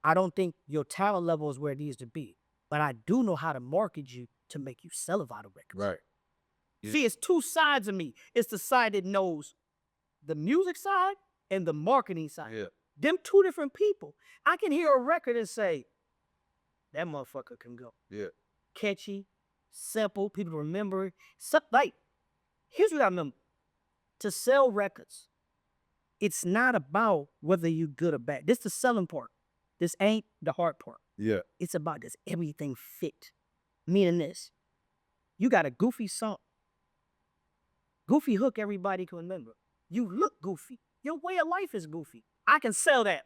I don't think your talent level is where it needs to be. But I do know how to market you to make you sell a lot of records. Right. Yeah. See, it's two sides of me. It's the side that knows the music side and the marketing side. Yeah. Them two different people. I can hear a record and say, that motherfucker can go. Yeah. Catchy, simple, people remember it. Like, here's what I remember. To sell records, it's not about whether you're good or bad. This is the selling part. This ain't the hard part. Yeah. It's about does everything fit? Meaning this, you got a goofy song. Goofy hook everybody can remember. You look goofy. Your way of life is goofy. I can sell that.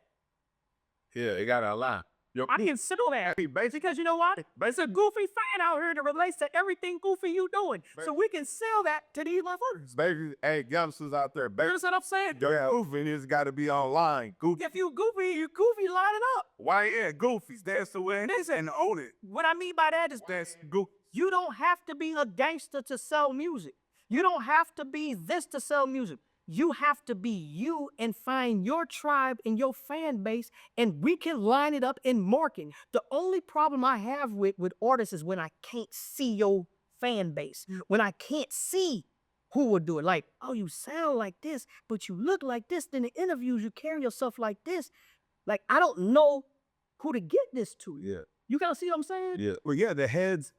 Yeah, it got a line. I can sell that. Because you know what? It's a goofy fan out here that relates to everything goofy you doing. So we can sell that to these motherfuckers. Baby, hey, youngsters out there, You baby. understand what I'm saying? Your goofy it's got to be online. Goofy. If you goofy, line it up. Why, yeah, goofies. That's the way it is and own it. What I mean by that is That's goofy. you don't have to be a gangster to sell music. You don't have to be this to sell music. You have to be you and find your tribe and your fan base, and we can line it up in marketing. The only problem I have with artists is when I can't see your fan base, when I can't see who would do it. Like, oh, you sound like this, but you look like this. Then in the interviews, you carry yourself like this. Like, I don't know who to get this to. Yeah. You kind of see what I'm saying? Yeah. Well, yeah, the heads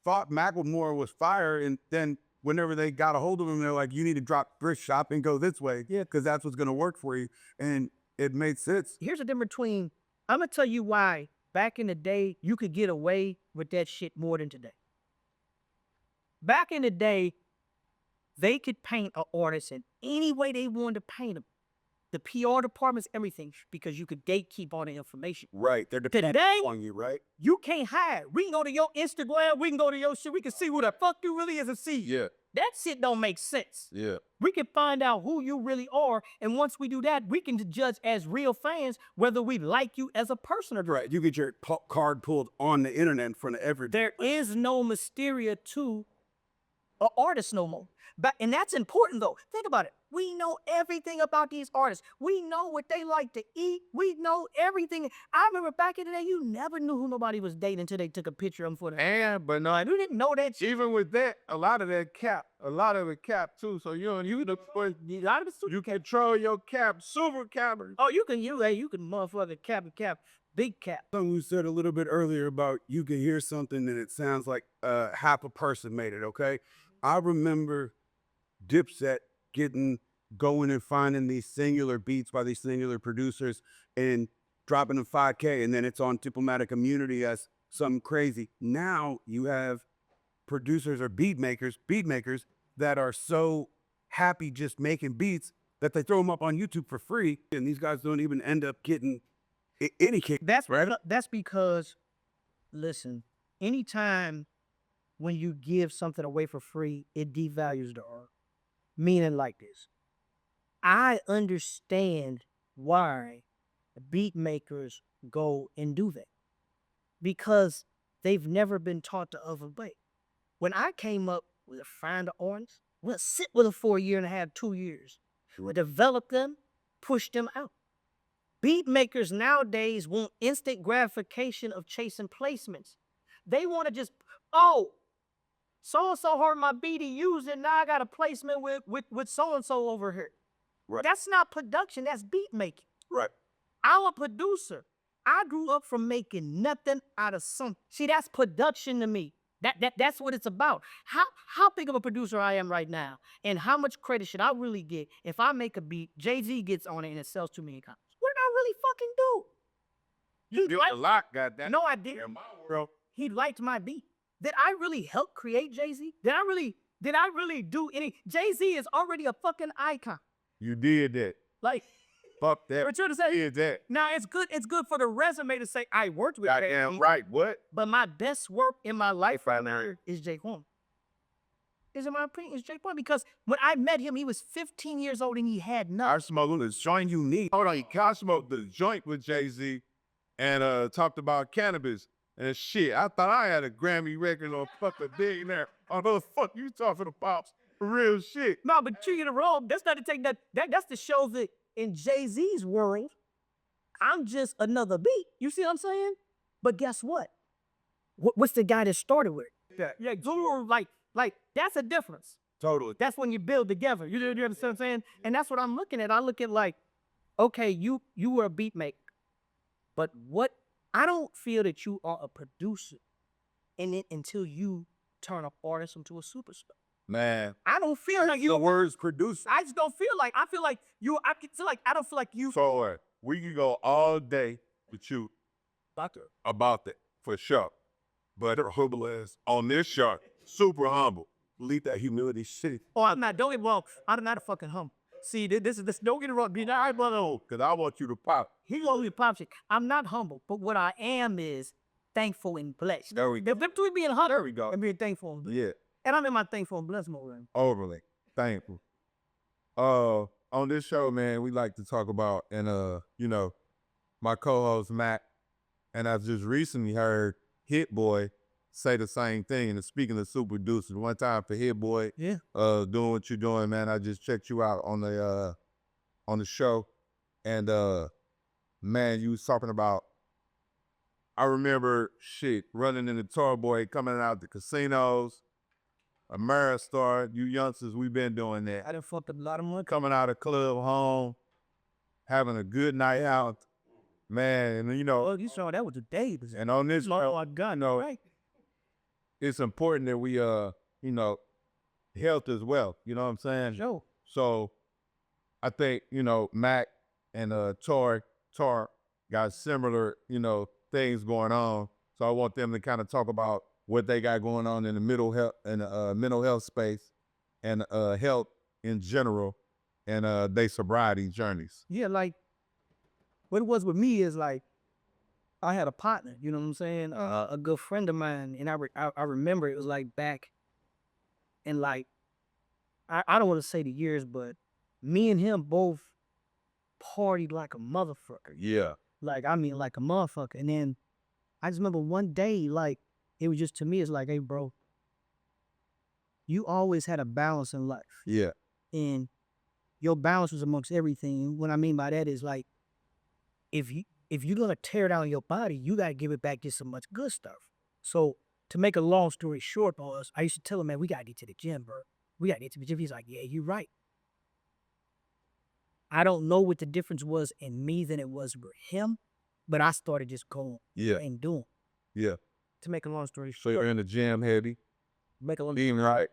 thought Macklemore was fire, and then whenever they got a hold of him, they're like, you need to drop thrift shop and go this way. Yeah, because that's what's going to work for you. And it made sense. Here's the difference between, I'm gonna tell you why back in the day you could get away with that shit more than today. Back in the day, they could paint an artist in any way they wanted to paint them. The PR departments, everything, because you could gatekeep all the information. Right. They're dependent Today, on you, right? you can't hide. We can go to your Instagram, we can go to your shit, we can see who the fuck you really is and see. Yeah. That shit don't make sense. Yeah. We can find out who you really are, and once we do that, we can judge as real fans whether we like you as a person or not. Right. You get your card pulled on the internet in front of everybody. There is no mysteria to an artist no more. And that's important though. Think about it. We know everything about these artists. We know what they like to eat. We know everything. I remember back in the day, you never knew who nobody was dating until they took a picture of them for the. And but no, You didn't know that shit. even with that, a lot of it cap too. So you control your cap, super cappers. Oh, you can motherfucker cap, big cap. Something we said a little bit earlier about you can hear something and it sounds like half a person made it, okay? I remember Dipset going and finding these singular beats by these singular producers and dropping them 5K, and then it's on Diplomatic Immunity as something crazy. Now you have producers or beat makers that are so happy just making beats that they throw them up on YouTube for free, and these guys don't even end up getting any kick. That's because, listen, anytime when you give something away for free, it devalues the art. Meaning like this. I understand why beat makers go and do that. Because they've never been taught the other way. When I came up with a find the artist, we'll sit with them for a year and a half, 2 years. We'll develop them, push them out. Beat makers nowadays want instant gratification of chasing placements. They want to just, so-and-so heard my beat, he used it, now I got a placement with so-and-so over here. Right. That's not production, that's beat making. Right. I'm a producer. I grew up from making nothing out of something. See, that's production to me. That's what it's about. How big of a producer I am right now, and how much credit should I really get if I make a beat, Jay-Z gets on it and it sells 2 million copies? What did I really fucking do? You did a lot, goddamn. No, I didn't. In my world, He liked my beat. Did I really help create Jay-Z? Did I really do any? Jay-Z is already a fucking icon. you did that. Like, Fuck that. what you trying to say? You did that. Now it's good for the resume to say I worked with Goddamn Jay-Z. right. What? But my best work in my life right now is jkwon. Is in my opinion, is jkwon, because when I met him, he was 15 years old and he had I nothing. smoked the joint you need. Hold on, I smoked the joint with Jay-Z and talked about cannabis and shit. I thought I had a Grammy record on fucking billionaire. Oh, the fuck you talking about? Real shit. No, but you get it wrong. That's not to take that's to show that in Jay-Z's world, I'm just another beat. You see what I'm saying? But guess what? What's the guy that started with it? Yeah, Guru, like that's a difference. Totally. That's when you build together. You understand what I'm saying? And that's what I'm looking at. I look at like, okay, you were a beat maker, but I don't feel that you are a producer until you turn an artist into a superstar. Man. I don't feel like you. The words producer. I just don't feel like. I feel like you. I don't feel like you. So we can go all day with you about that for sure. But humble as on this show, super humble. Leave that humility shit. Oh, I'm not. Don't get wrong. I'm not a fucking humble. See, this. Don't get it wrong. Be not brother. Cause I want you to pop. He wants me to pop shit. I'm not humble, but what I am is thankful and blessed. There we go. Between being humble There we go. and being thankful and blessed. Yeah. And I'm in my thankful and blessed mode. Right? Overly thankful. On this show, man, we like to talk about, and my co-host Mac, and I've just recently heard Hit Boy say the same thing. And speaking of super producers, one time for Hit Boy, Yeah. doing what you're doing, man. I just checked you out on the show, and man, you was talking about. I remember running into Tarboy, coming out the casinos. Ameristar, you youngsters, we've been doing that. I done fucked up a lot of money. Coming out of club home, having a good night out, man. And Oh, you saw that was the day. and on this, Oh my God, right? it's important that we, health as well. You know what I'm saying? Sure. So, I think Mac and Tar got similar, things going on. So I want them to kind of talk about what they got going on in the mental health space and health in general and they sobriety journeys. Yeah, like what it was with me is like I had a partner, you know what I'm saying? A good friend of mine, and I remember it was like back in like I don't want to say the years, but me and him both partied like a motherfucker. Yeah. Like I mean like a motherfucker. And then I just remember one day, like it was just to me, it's like, hey bro, you always had a balance in life. Yeah. And your balance was amongst everything. And what I mean by that is like if you're gonna tear down your body, you gotta give it back just so much good stuff. So to make a long story short, boys, I used to tell him, man, we gotta get to the gym, bro. We gotta get to the gym. He's like, yeah, you're right. I don't know what the difference was in me than it was with him, but I started just going and doing. Yeah. To make a long story So short, you're in the gym heavy, make a long eating right.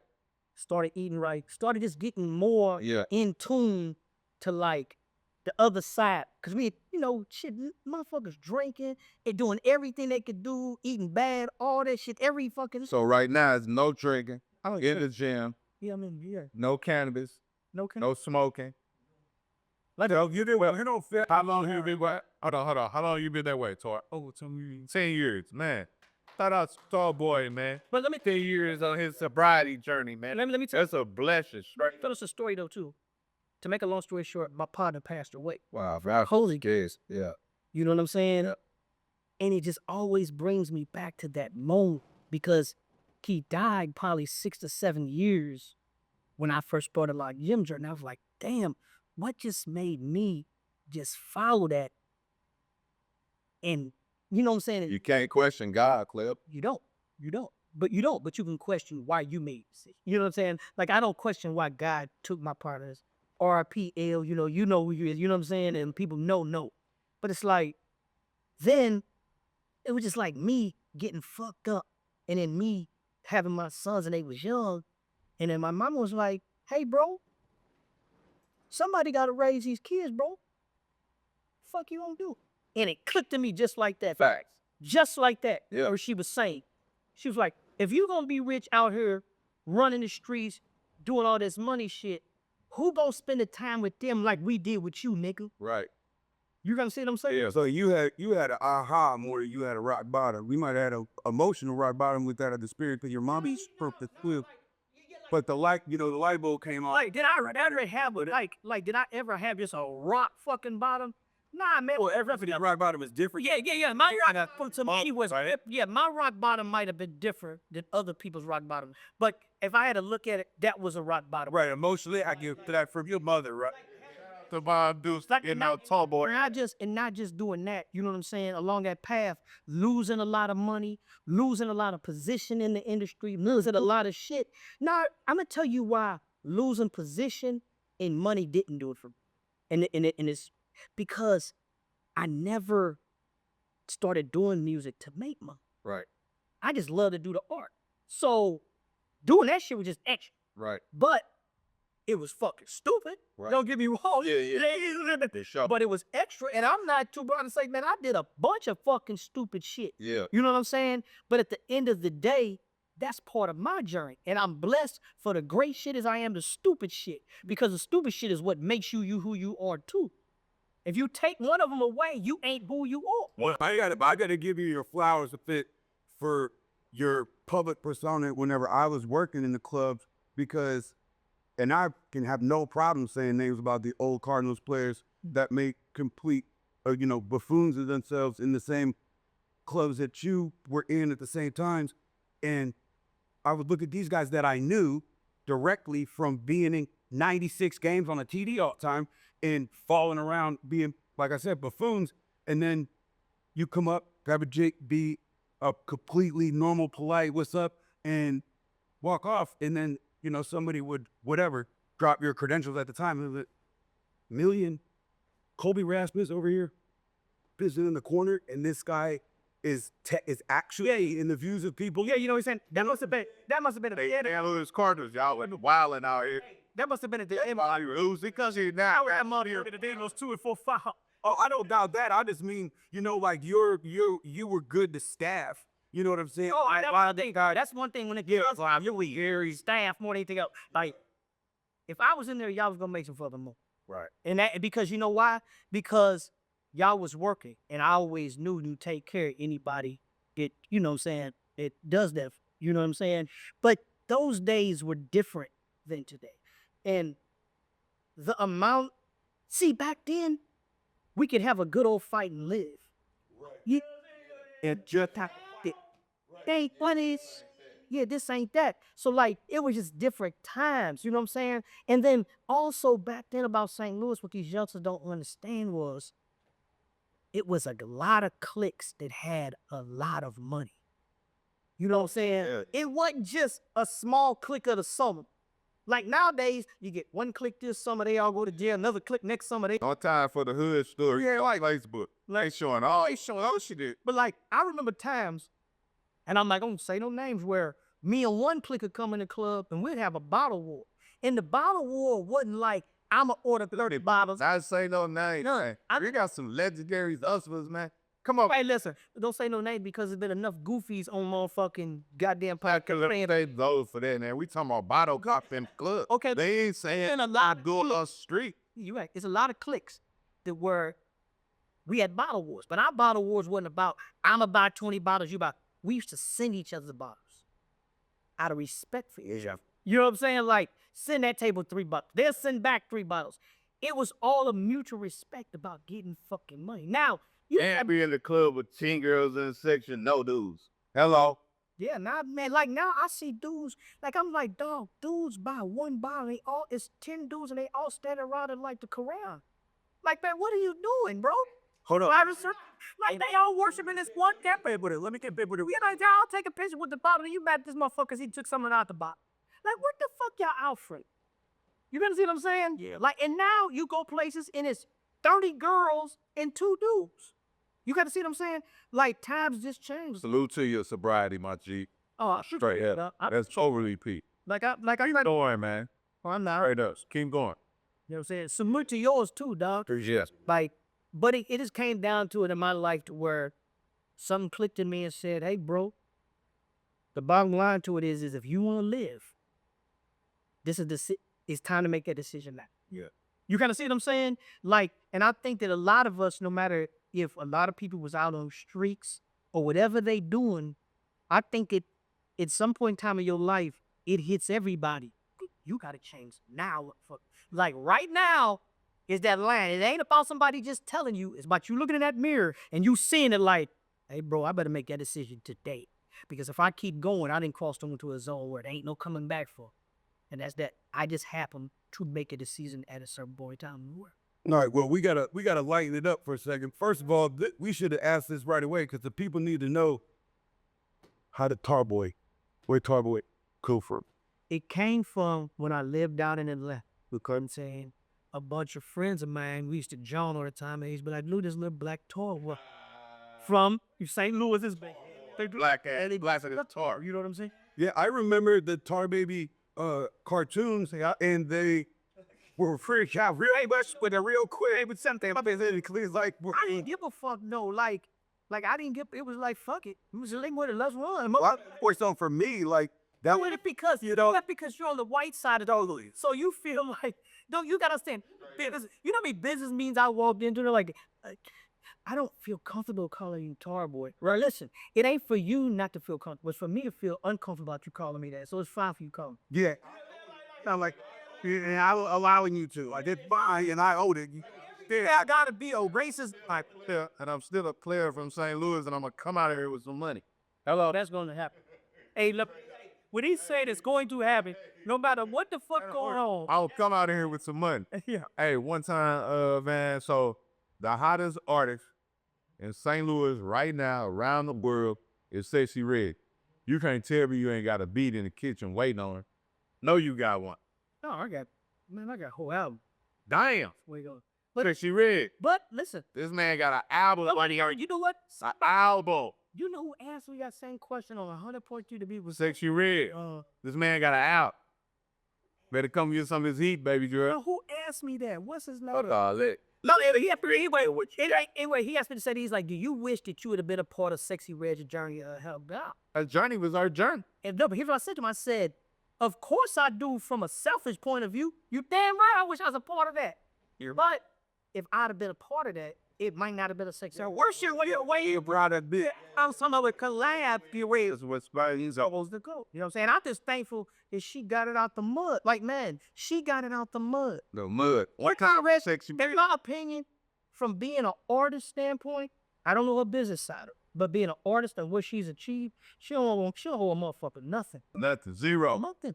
started eating right, started just getting more in tune to like the other side. Cause we, shit, motherfuckers drinking and doing everything they could do, eating bad, all that shit, every fucking. So right now it's no drinking, Oh, in the gym, yeah, I mean, yeah, no cannabis, no, no smoking. Like, you did well. You don't feel. How long you been? Hold on. How long you been that way, Tar? Oh, 10 years. 10 years, man. Shout out to Tarboy, man. But let me 10 years on his sobriety journey, man. let me tell That's a blessing. Straight. tell us a story though too. To make a long story short, my partner passed away. Wow, Holy case. Yeah. You know what I'm saying? And it just always brings me back to that moment because he died probably 6 to 7 years when I first started like gym journey. I was like, damn, what just made me just follow that? And you know what I'm saying? You can't question God, Clip. You don't. But you can question why you made the decision. You know what I'm saying? Like I don't question why God took my partners. RPL, you know who you is, you know what I'm saying? And people know. But it's like, then it was just like me getting fucked up and then me having my sons and they was young. And then my mama was like, hey bro, somebody gotta raise these kids, bro. Fuck you gonna do? And it clicked to me just like that. Facts. Just like that. Yeah. Or she was saying, she was like, if you gonna be rich out here running the streets, doing all this money shit, who gonna spend the time with them like we did with you, nigga? Right. You gonna see what I'm saying? Yeah. So you had an aha more than you had a rock bottom. We might have had an emotional rock bottom with that of the spirit because your mommy broke the quill. But the light bulb came on. Like, did I ever have did I ever have just a rock fucking bottom? Nah, man. Well, every rock bottom is different. Yeah. My rock bottom to me was my rock bottom might have been different than other people's rock bottom. But if I had to look at it, that was a rock bottom. Right, emotionally, I give that from your mother, right? The Bob Deuce, Like, Tarboy. not just doing that, you know what I'm saying? Along that path, losing a lot of money, losing a lot of position in the industry, losing a lot of shit. Now, I'm gonna tell you why losing position and money didn't do it for me. And it's because I never started doing music to make money. Right. I just love to do the art. So doing that shit was just extra. Right. But it was fucking stupid. Right. Don't get me wrong. Yeah. But it was extra. And I'm not too proud to say, man, I did a bunch of fucking stupid shit. Yeah. You know what I'm saying? But at the end of the day, that's part of my journey. And I'm blessed for the great shit as I am the stupid shit. Because the stupid shit is what makes you who you are too. If you take one of them away, you ain't who you are. Well, I gotta give you your flowers a bit for your public persona whenever I was working in the clubs because, and I can have no problem saying names about the old Cardinals players that make complete, buffoons of themselves in the same clubs that you were in at the same times. And I would look at these guys that I knew directly from being in 96 games on a TD all the time and falling around being, like I said, buffoons. And then you come up, grab a Jake, be a completely normal, polite, what's up, and walk off. And then, somebody would, whatever, drop your credentials at the time. It was a million. Colby Rasmus over here, pissing in the corner, and this guy is actually in the views of people. Yeah, you know what I'm saying? That must have been They handle his Cardinals, y'all. And wilding out here. That must have been at the end. Because you now That money here the day was 2 and 4, 5. Oh, I don't doubt that. I just mean, like you were good to staff. You know what I'm saying? Oh, that's one thing when it gets you're staff more than anything else. Like, if I was in there, y'all was gonna make some fucking money. Right. And that because you know why? Because y'all was working, and I always knew you take care of anybody that it does that. You know what I'm saying? But those days were different than today, and the amount. See, back then, we could have a good old fight and live. Right. And just ain't funny. Yeah, this ain't that. So like it was just different times, you know what I'm saying? And then also back then about St. Louis, what these youngsters don't understand was it was a lot of cliques that had a lot of money. You know what I'm saying? Yeah. It wasn't just a small clique of the summer. Like nowadays, you get one clique this summer, they all go to jail, another clique next summer, they no time for the hood story. Yeah, like Facebook. They showing all shit did. But like I remember times, and I'm not gonna say no names, where me and one clique would come in the club and we'd have a bottle war. And the bottle war wasn't like I'ma order 30 bottles. I say no names. None. We got some legendary hustlers, man. Come on. Hey, listen, don't say no name because there's been enough goofies on motherfucking goddamn podcast. They those for that, man. We talking about bottle cop in the club. Okay. They ain't saying a lot go on the street. You right. It's a lot of cliques that we had bottle wars, but our bottle wars wasn't about I'ma buy 20 bottles, you buy. We used to send each other the bottles out of respect for each other. You know what I'm saying? Like, send that table 3 bottles. They'll send back 3 bottles. It was all a mutual respect about getting fucking money. Now, you can't be in the club with 10 girls in the section, no dudes. Hello? Yeah, now, man, like now I see dudes, like I'm like, dog, dudes buy 1 bottle, it's 10 dudes and they all stand around it like the Quran. Like, man, what are you doing, bro? Hold on. Like they all worshiping this one cat. Let me get big with it. You know, I'll take a picture with the bottle and you mad at this motherfucker because he took something out the bottle. Like, what the fuck y'all out for? You gonna see what I'm saying? Yeah. Like, and now you go places and it's 30 girls and 2 dudes. You gotta see what I'm saying? Like, times just changed. Salute to your sobriety, my G. Oh, straight up. That's overly Pete. Like I'm not going, man. Oh, I'm not. Straight up. Keep going. You know what I'm saying? Salute to yours too, dog. Yes. Like, but it just came down to it in my life to where something clicked in me and said, hey, bro, the bottom line to it is if you want to live, it's time to make that decision now. Yeah. You kind of see what I'm saying? Like, and I think that a lot of us, no matter if a lot of people was out on streaks or whatever they doing, I think at some point in time in your life, it hits everybody. You got to change now. Like right now is that line. It ain't about somebody just telling you. It's about you looking in that mirror and you seeing it like, hey, bro, I better make that decision today. Because if I keep going, I didn't cross into a zone where there ain't no coming back for. And that's that. I just happen to make a decision at a certain point in time. All right, well, we gotta lighten it up for a second. First of all, we should have asked this right away because the people need to know where Tarboy come from. It came from when I lived out in Atlanta. We couldn't say a bunch of friends of mine. We used to John all the time. And he's be like, "Look, this little black toy from St. Louis is big. Black as a tar. You know what I'm saying? Yeah, I remember the Tar Baby cartoons, and they were freak out real much with a real quick with something. My business like I didn't give a fuck. No, like I didn't give. It was like fuck it. It was like what let's run. Or something for me like. That was because that's because you're on the white side of the so you feel like you gotta understand business. You know what I mean? Business means I walked into it like I don't feel comfortable calling you Tarboy. Right? Listen, it ain't for you not to feel comfortable. It's for me to feel uncomfortable about you calling me that. So it's fine for you calling. Yeah. Sound like I'm allowing you to. I did fine and I owed it. Yeah, I gotta be a racist. And I'm still a player from St. Louis and I'm gonna come out of here with some money. Hello, that's gonna happen. Hey, look. When he said it's going to happen, no matter what the fuck going on. I'll come out of here with some money. Yeah. Hey, one time, man, so the hottest artist in St. Louis right now around the world is Sexy Red. You can't tell me you ain't got a beat in the kitchen waiting on her. No, you got one. No, I got a whole album. Damn. Where you going? Sexy Red. But listen. This man got an album. You know what? An album. You know who asked me that same question on 100.2 to be with Sexy Red. This man got an album. Better come get some of his heat, baby girl. Now, who asked me that? What's his name? Lit. No, he asked me, anyway, he asked me to say, he's like, do you wish that you would have been a part of Sexy Red's journey help out? Our journey was our journey. And no, but here's what I said to him. I said, of course I do from a selfish point of view. You damn right I wish I was a part of that. But if I'd have been a part of that, it might not have been a Sexy Red. Where's your way you brought a bit? I'm talking about a collab. That's what's Supposed to go. You know what I'm saying? I'm just thankful that she got it out the mud. Like, man, she got it out the mud. the mud. What kind of red sexy? In my opinion, from being an artist standpoint, I don't know her business side, but being an artist and what she's achieved, she don't owe a motherfucker nothing. Nothing. Zero. Nothing.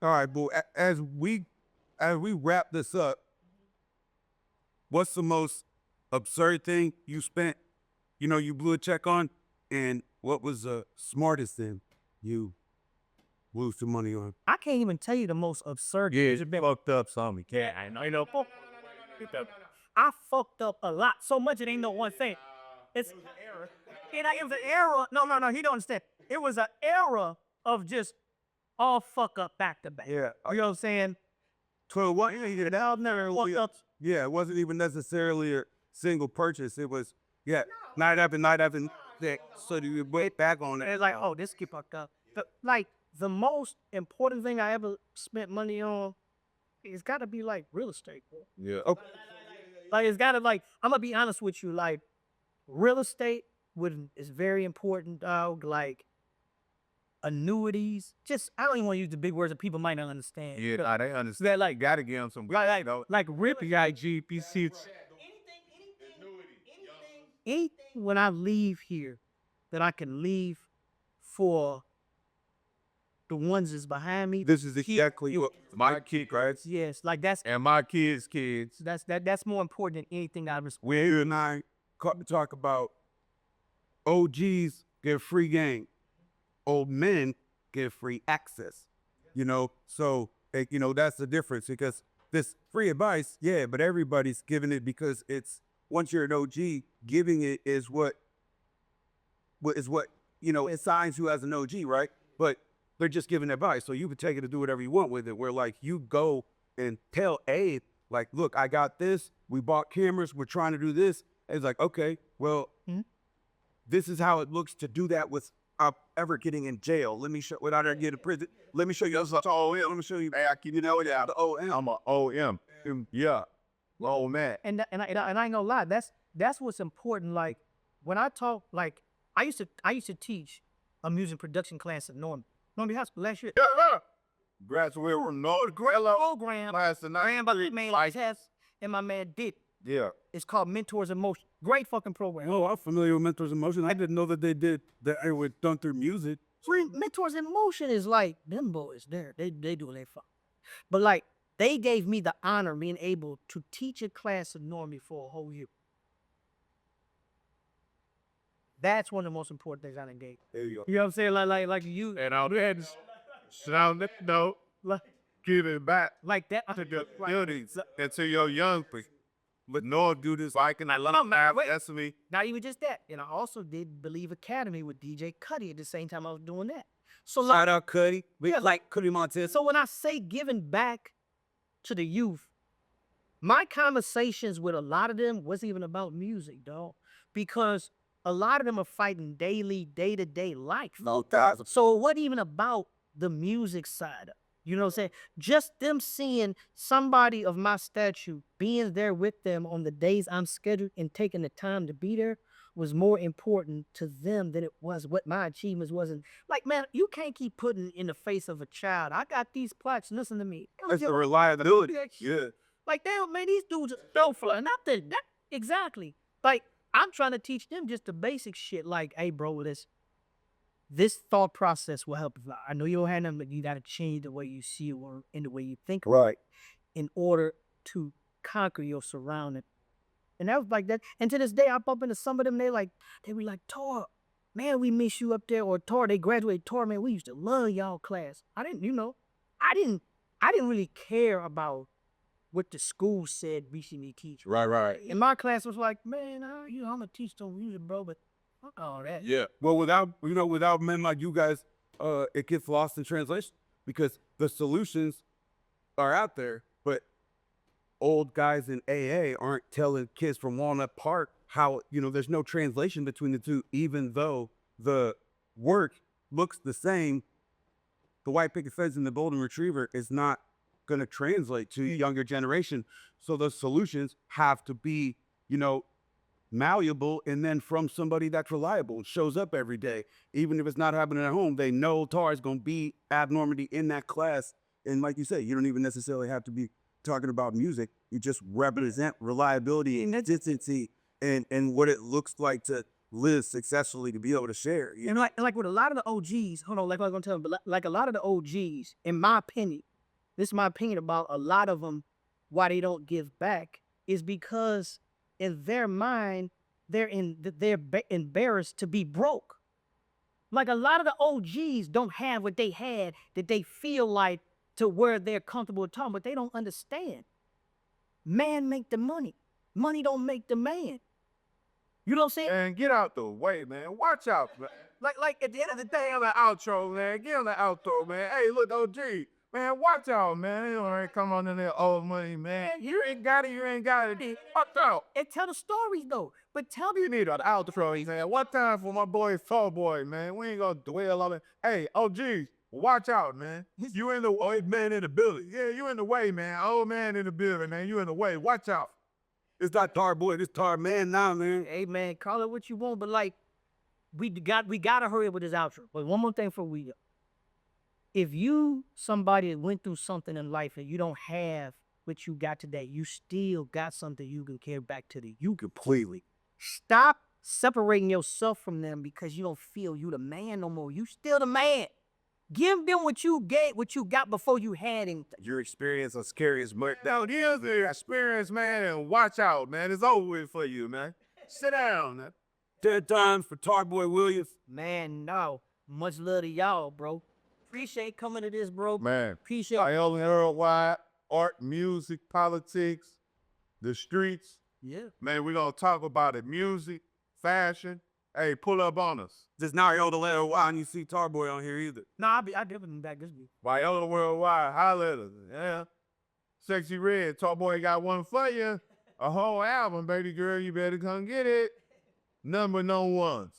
All right, boo. As we wrap this up, what's the most absurd thing you spent? You blew a check on, and what was the smartest thing you blew some money on? I can't even tell you the most absurd. Yeah, things. it's been fucked up something. Can't I know. I fucked up a lot. So much it ain't no one thing. It was an error. It was an error. No, he don't understand. It was an era of just all fuck up back to back. Yeah. You know what I'm saying? So what? Fuck up. Yeah, it wasn't even necessarily a single purchase. It was night after night. So you wait back on it. It's like, oh, this keep fucked up. The most important thing I ever spent money on, it's got to be like real estate. Bro. Yeah. Okay. Like it's got to I'm gonna be honest with you. Like real estate is very important, dog. Like annuities. I don't even want to use the big words that people might not understand. Yeah, they understand. That like Gotta give them some. like rip IGPC. anything when I leave here that I can leave for the ones that's behind me. This is exactly My kid, right? Yes, like that's And my kids' kids. that's more important than anything I respect. when you and I talk about OGs get free game, old men get free access. So that's the difference, because this free advice, but everybody's giving it because it's once you're an OG, giving it is what it signs you as an OG, right? But they're just giving advice, so you can take it and do whatever you want with it. Where like you go and tell Abe, like, look, I got this. We bought cameras. We're trying to do this. And it's like, okay, well, this is how it looks to do that without ever getting in jail. Let me show without ever getting in prison. Let me show you. Let me show you. The OM. I'm a OM. Yeah. Oh man. And I ain't gonna lie, that's what's important. Like when I talk, like I used to teach a music production class at Norman High School last year. Graduated from North Program last night. ran by the man Tess and my man did. Yeah. It's called Mentors in Motion. Great fucking program. Oh, I'm familiar with Mentors in Motion. I didn't know that they did that. It was done through music. Mentors in Motion is like them boys there. They do their fuck. But like they gave me the honor of being able to teach a class of Normie for a whole year. That's one of the most important things I done gave. There you go. You know what I'm saying? Like you And all that is sound that note, like, give it back like that. to the buildings and to your young people. But no do this like and I love that. That's me. Not even just that. And I also did Believe Academy with DJ Cuddy at the same time I was doing that. So like, Shout out Cuddy. Like Cuddy Montez. so when I say giving back to the youth, my conversations with a lot of them wasn't even about music, dog. Because a lot of them are fighting daily, day-to-day life. No doubt. So it wasn't even about the music side of it. You know what I'm saying? Just them seeing somebody of my stature, being there with them on the days I'm scheduled and taking the time to be there was more important to them than it was what my achievements wasn't. Like, man, you can't keep putting in the face of a child, I got these plaques, listen to me. That's the reliability. Yeah. Like, damn, man, these dudes are so fly. Not that, exactly. Like, I'm trying to teach them just the basic shit. Like, hey, bro, this thought process will help you. I know you don't have nothing, but you got to change the way you see it or in the way you think Right. in order to conquer your surrounding. And that was like that. And to this day, I bump into some of them. They be like, Tor, man, we miss you up there. Or Tor, they graduated. Tor, man, we used to love y'all class. I didn't really care about what the school said we should be teaching. Right. And my class was like, man, I'm gonna teach some music, bro, but fuck all that. Yeah. Well, without men like you guys, it gets lost in translation because the solutions are out there, but old guys in AA aren't telling kids from Walnut Park how, there's no translation between the two, even though the work looks the same. The white picket fence and the golden retriever is not going to translate to younger generation. So the solutions have to be, malleable, and then from somebody that's reliable, shows up every day. Even if it's not happening at home, they know Tar is going to be abnormality in that class. And like you said, you don't even necessarily have to be talking about music. You just represent reliability and consistency and what it looks like to live successfully, to be able to share. And like with a lot of the OGs, hold on, like I'm gonna tell them, but like a lot of the OGs, in my opinion, this is my opinion about a lot of them, why they don't give back is because in their mind, they're embarrassed to be broke. Like a lot of the OGs don't have what they had that they feel like to where they're comfortable talking, but they don't understand. Man make the money. Money don't make the man. You know what I'm saying? Man, get out the way, man. Watch out, man. Like at the end of the day, On the outro, man. Get on the outro, man. Hey, look, OG. Man, watch out, man. You ain't come on in there old money, man. You ain't got it, you ain't got it. Watch out. and tell the stories though. But tell me, You need an outro, man. One time for my boy Tarboy, man. We ain't gonna dwell on it. Hey, OGs, watch out, man. You in the old man in the building. Yeah, you in the way, man. Old man in the building, man. You in the way. Watch out. It's not Tar Boy, it's Tar Man now, man. hey man, call it what you want, but like we gotta hurry up with this outro. But one more thing for we go. If you somebody that went through something in life and you don't have what you got today, you still got something you can carry back to the you completely. Stop separating yourself from them because you don't feel you the man no more. You still the man. Give them what you got before you had him. Your experience is scary as much. Now, here's the experience, man, and watch out, man. It's over with for you, man. Sit down, man. 10 times for Tarboy Williams. Man, no. Much love to y'all, bro. Appreciate coming to this, bro. Man, Appreciate Viola worldwide, art, music, politics, the streets. Yeah. Man, we're going to talk about it. Music, fashion. Hey, pull up on us. Just now you're the letter Y and you see Tarboy on here either. Nah, I definitely back this week. Viola worldwide, holla at us. Yeah. Sexy Red, Tarboy got one for you. A whole album, baby girl. You better come get it. Number no ones.